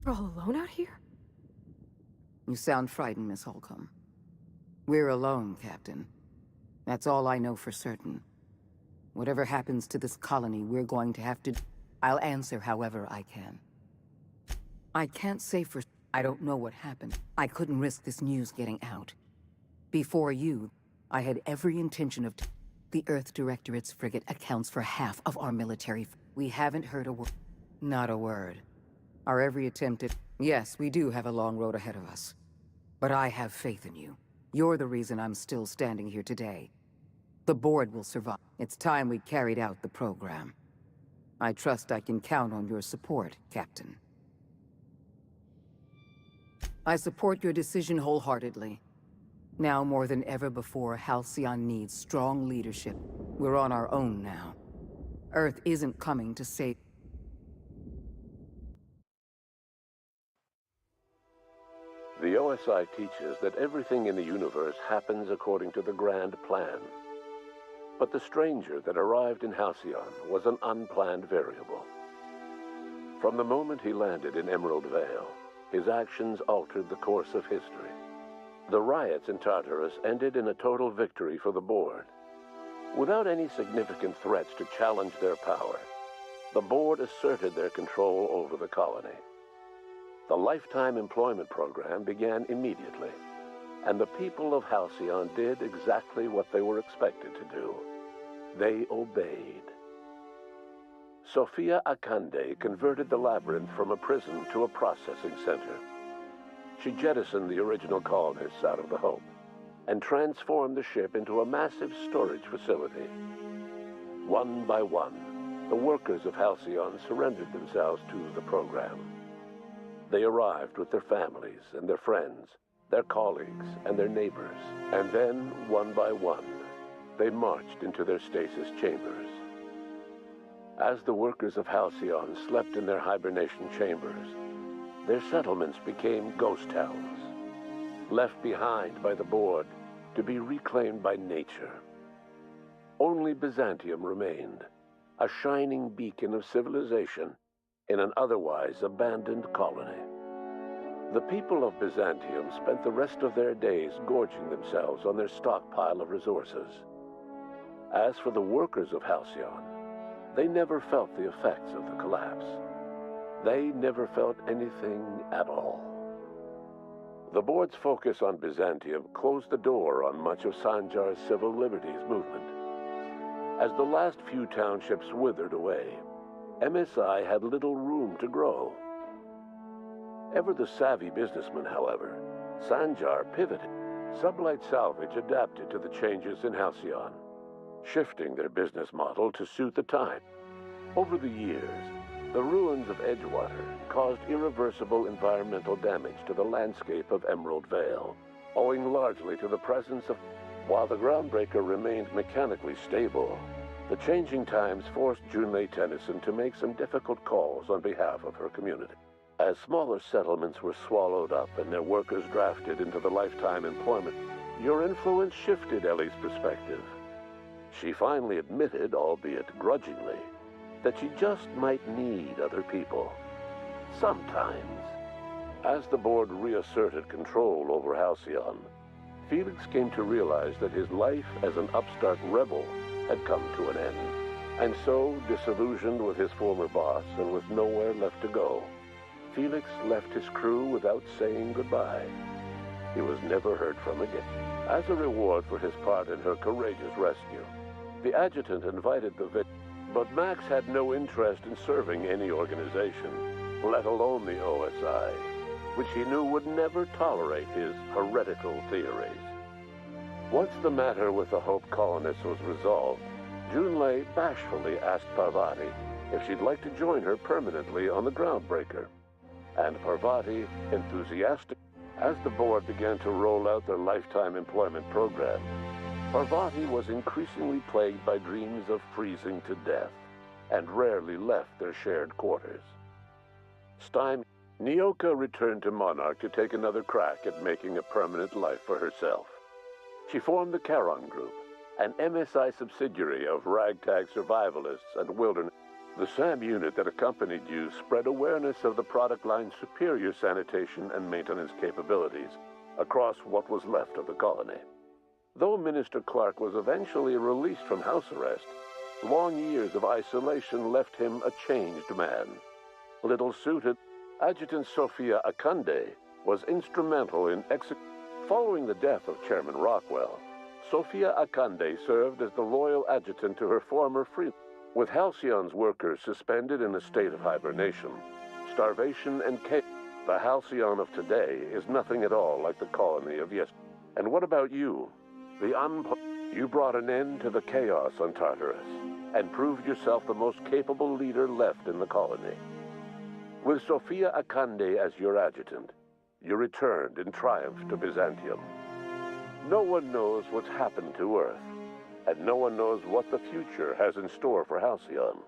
we're all alone out here? You sound frightened, Miss Holcomb. We're alone, Captain. That's all I know for certain. Whatever happens to this colony, we're going to have to... I'll answer however I can. I can't say for... I don't know what happened. I couldn't risk this news getting out. Before you, I had every intention of... The Earth Directorate's frigate accounts for half of our military... We haven't heard a word. Not a word. Our every attempt at... Yes, we do have a long road ahead of us. But I have faith in you. You're the reason I'm still standing here today. The board will survive. It's time we carried out the program. I trust I can count on your support, Captain. I support your decision wholeheartedly. Now more than ever before, Halcyon needs strong leadership. We're on our own now. Earth isn't coming to save... The OSI teaches that everything in the universe happens according to the grand plan. But the stranger that arrived in Halcyon was an unplanned variable. From the moment he landed in Emerald Vale, his actions altered the course of history. The riots in Tartarus ended in a total victory for the board. Without any significant threats to challenge their power, the board asserted their control over the colony. The lifetime employment program began immediately, and the people of Halcyon did exactly what they were expected to do. They obeyed. Sophia Akande converted the labyrinth from a prison to a processing center. She jettisoned the original colonists out of the Hope and transformed the ship into a massive storage facility. One by one, the workers of Halcyon surrendered themselves to the program. They arrived with their families and their friends, their colleagues and their neighbors, and then, one by one, they marched into their stasis chambers. As the workers of Halcyon slept in their hibernation chambers, their settlements became ghost towns, left behind by the board to be reclaimed by nature. Only Byzantium remained, a shining beacon of civilization in an otherwise abandoned colony. The people of Byzantium spent the rest of their days gorging themselves on their stockpile of resources. As for the workers of Halcyon, they never felt the effects of the collapse. They never felt anything at all. The board's focus on Byzantium closed the door on much of Sanjar's civil liberties movement. As the last few townships withered away, MSI had little room to grow. Ever the savvy businessman, however, Sanjar pivoted. Sublight Salvage adapted to the changes in Halcyon, shifting their business model to suit the time. Over the years, the ruins of Edgewater caused irreversible environmental damage to the landscape of Emerald Vale, owing largely to the presence of... While the Groundbreaker remained mechanically stable, the changing times forced Junlei Tennyson to make some difficult calls on behalf of her community. As smaller settlements were swallowed up and their workers drafted into the lifetime employment, your influence shifted Ellie's perspective. She finally admitted, albeit grudgingly, that she just might need other people. Sometimes. As the board reasserted control over Halcyon, Felix came to realize that his life as an upstart rebel had come to an end. And so, disillusioned with his former boss and with nowhere left to go, Felix left his crew without saying goodbye. He was never heard from again. As a reward for his part in her courageous rescue, the adjutant invited the victim, but Max had no interest in serving any organization, let alone the OSI, which he knew would never tolerate his heretical theories. Once the matter with the Hope colonists was resolved, Junlei bashfully asked Parvati if she'd like to join her permanently on the Groundbreaker. And Parvati, enthusiastic, as the board began to roll out their lifetime employment program, Parvati was increasingly plagued by dreams of freezing to death, and rarely left their shared quarters. Stymied, Nyoka returned to Monarch to take another crack at making a permanent life for herself. She formed the Charon Group, an MSI subsidiary of ragtag survivalists and wilderness. The SAM unit that accompanied you spread awareness of the product line's superior sanitation and maintenance capabilities across what was left of the colony. Though Minister Clark was eventually released from house arrest, long years of isolation left him a changed man. Little suited, Adjutant Sophia Akande was instrumental in Following the death of Chairman Rockwell, Sophia Akande served as the loyal adjutant to her former free. With Halcyon's workers suspended in a state of hibernation, starvation and chaos, the Halcyon of today is nothing at all like the colony of yesterday. And what about you? You brought an end to the chaos on Tartarus, and proved yourself the most capable leader left in the colony. With Sophia Akande as your adjutant, you returned in triumph to Byzantium. No one knows what's happened to Earth, and no one knows what the future has in store for Halcyon.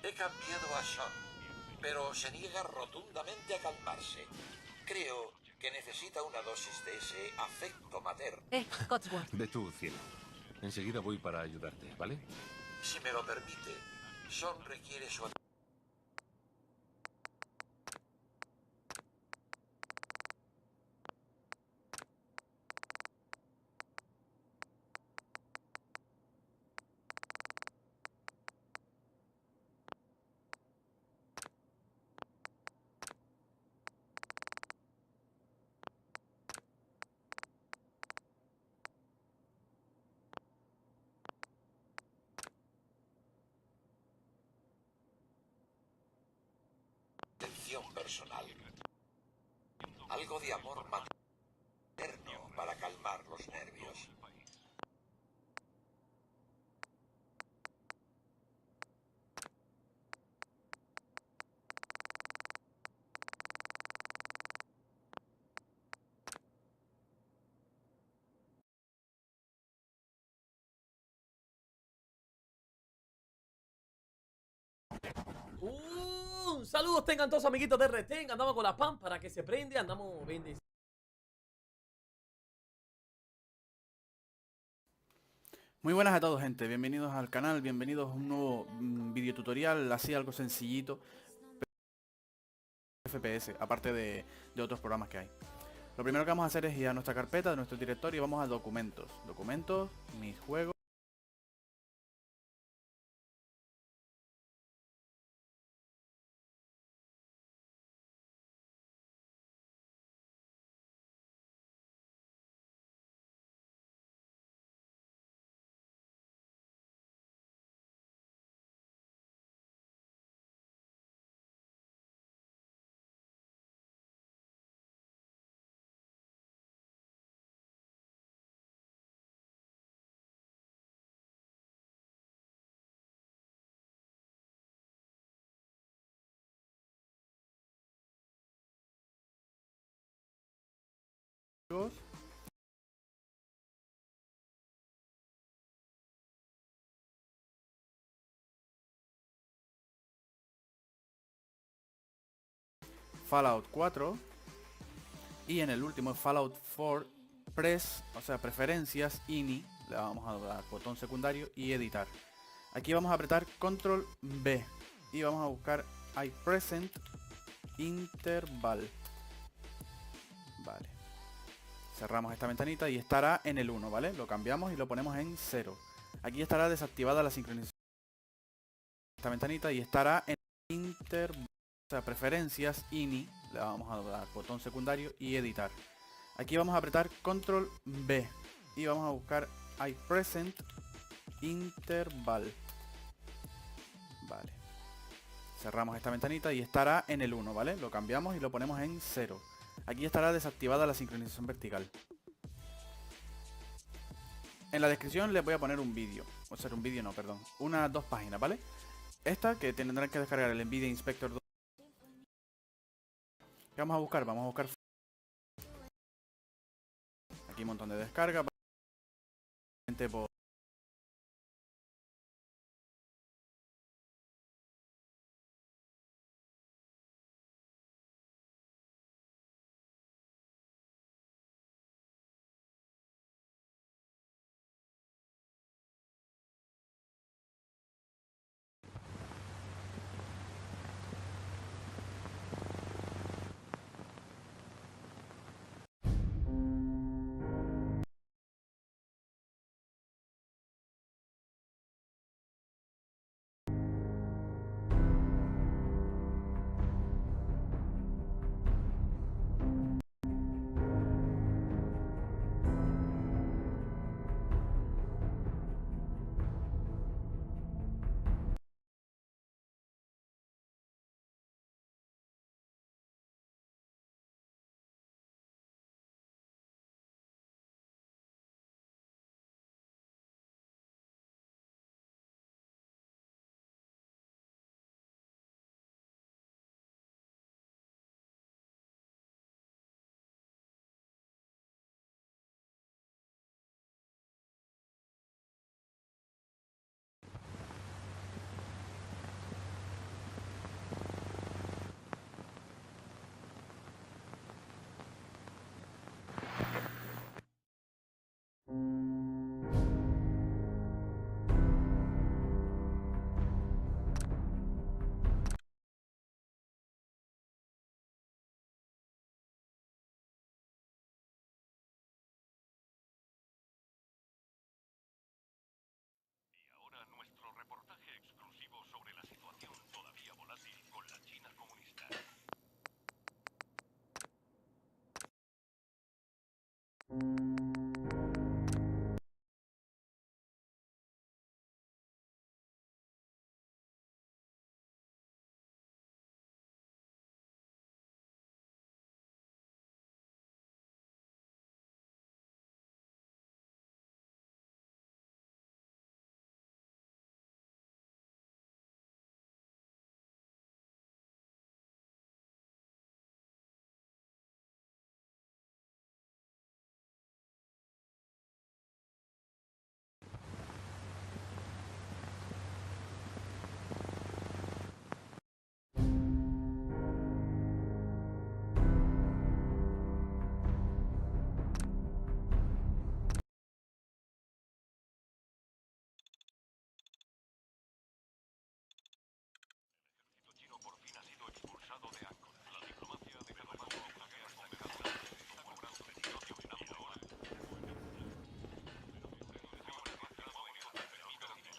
He cambiado a Sean, pero se niega rotundamente a calmarse. Creo que necesita una dosis de ese afecto materno. Cotsworth. Ve tú, cielo. Enseguida voy para ayudarte, ¿vale? Si me lo permite, Sean requiere su atención. Personal. Algo de amor materno para calmar los nervios. Saludos tengan todos amiguitos de RT. Andamos con la pan para que se prende. Andamos bendecidos. Muy buenas a todos, gente, bienvenidos al canal, bienvenidos a un nuevo video tutorial, así algo sencillito, FPS, aparte de otros programas que hay. Lo primero que vamos a hacer es ir a nuestra carpeta de nuestro directorio y vamos a documentos, mis juegos. Fallout 4 y en el último Fallout 4 preferencias INI, le vamos a dar botón secundario y editar. Aquí vamos a apretar control B y vamos a buscar iPresent Interval Cerramos esta ventanita y estará en el 1, ¿vale? Lo cambiamos y lo ponemos en 0. Aquí estará desactivada la sincronización. Esta ventanita y estará en o sea, preferencias, INI. Le vamos a dar botón secundario y editar. Aquí vamos a apretar control B y vamos a buscar iPresent interval. Vale. Cerramos esta ventanita y estará en el 1, ¿vale? Lo cambiamos y lo ponemos en 0. Aquí estará desactivada la sincronización vertical. En la descripción les voy a poner un vídeo. O sea, un vídeo no, perdón. Unas 2 páginas, ¿vale? Esta que tendrán que descargar el NVIDIA Inspector 2. ¿Qué vamos a buscar? Vamos a buscar aquí un montón de descargas.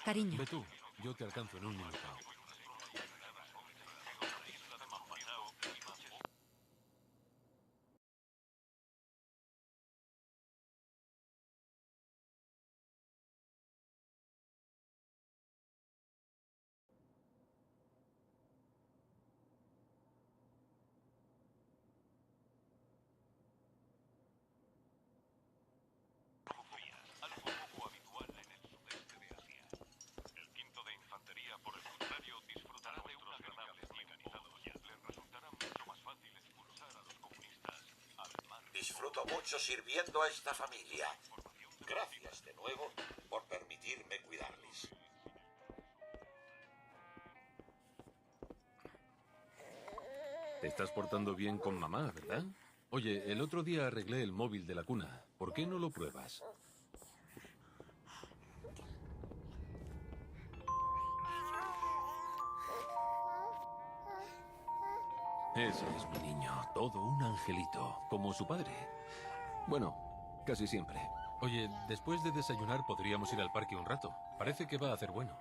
Cariño. Ve tú, yo te alcanzo en un minuto. Disfruto mucho sirviendo a esta familia. Gracias de nuevo por permitirme cuidarles. Te estás portando bien con mamá, ¿verdad? Oye, el otro día arreglé el móvil de la cuna. ¿Por qué no lo pruebas? Ese es mi niño, todo un angelito, como su padre. Bueno, Casi siempre. Oye, después de desayunar podríamos ir al parque un rato. Parece que va a hacer bueno.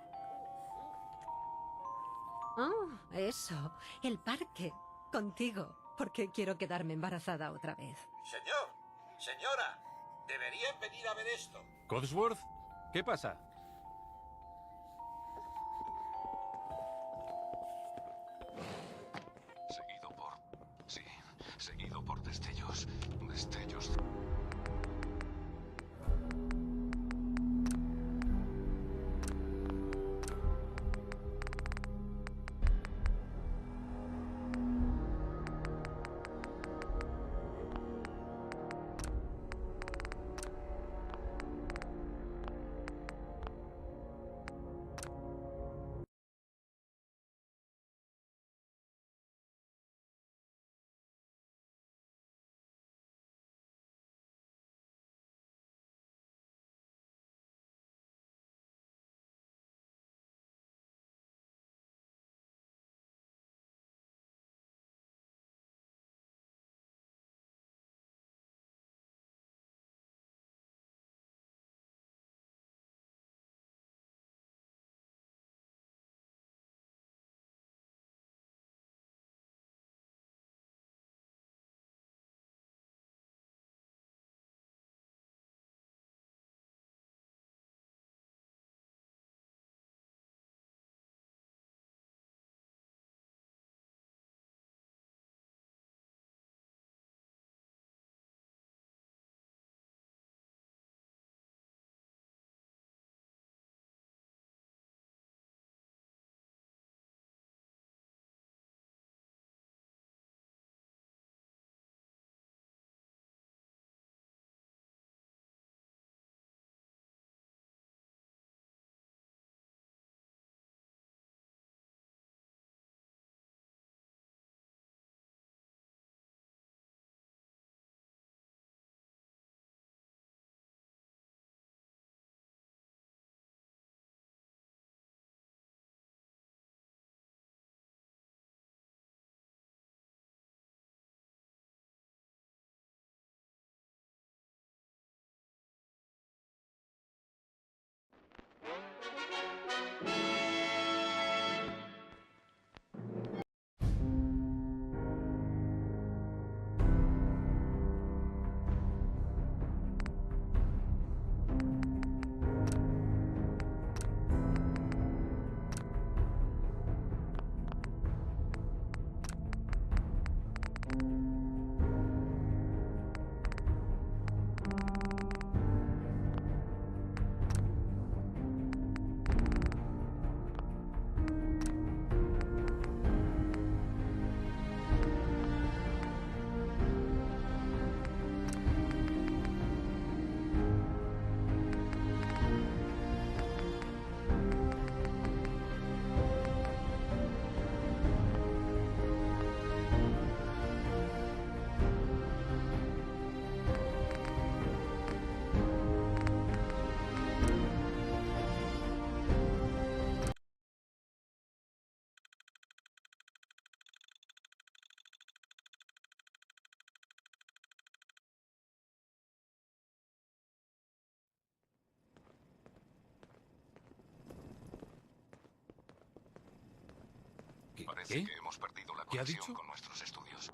Oh, eso. El parque. Contigo. Porque quiero quedarme embarazada otra vez. Señor, señora, deberían venir a ver esto. ¿Codsworth? ¿Qué pasa? Seguido por destellos. Destellos. ¿Qué? Parece que hemos perdido la ¿Qué ha conexión dicho? con nuestros estudios.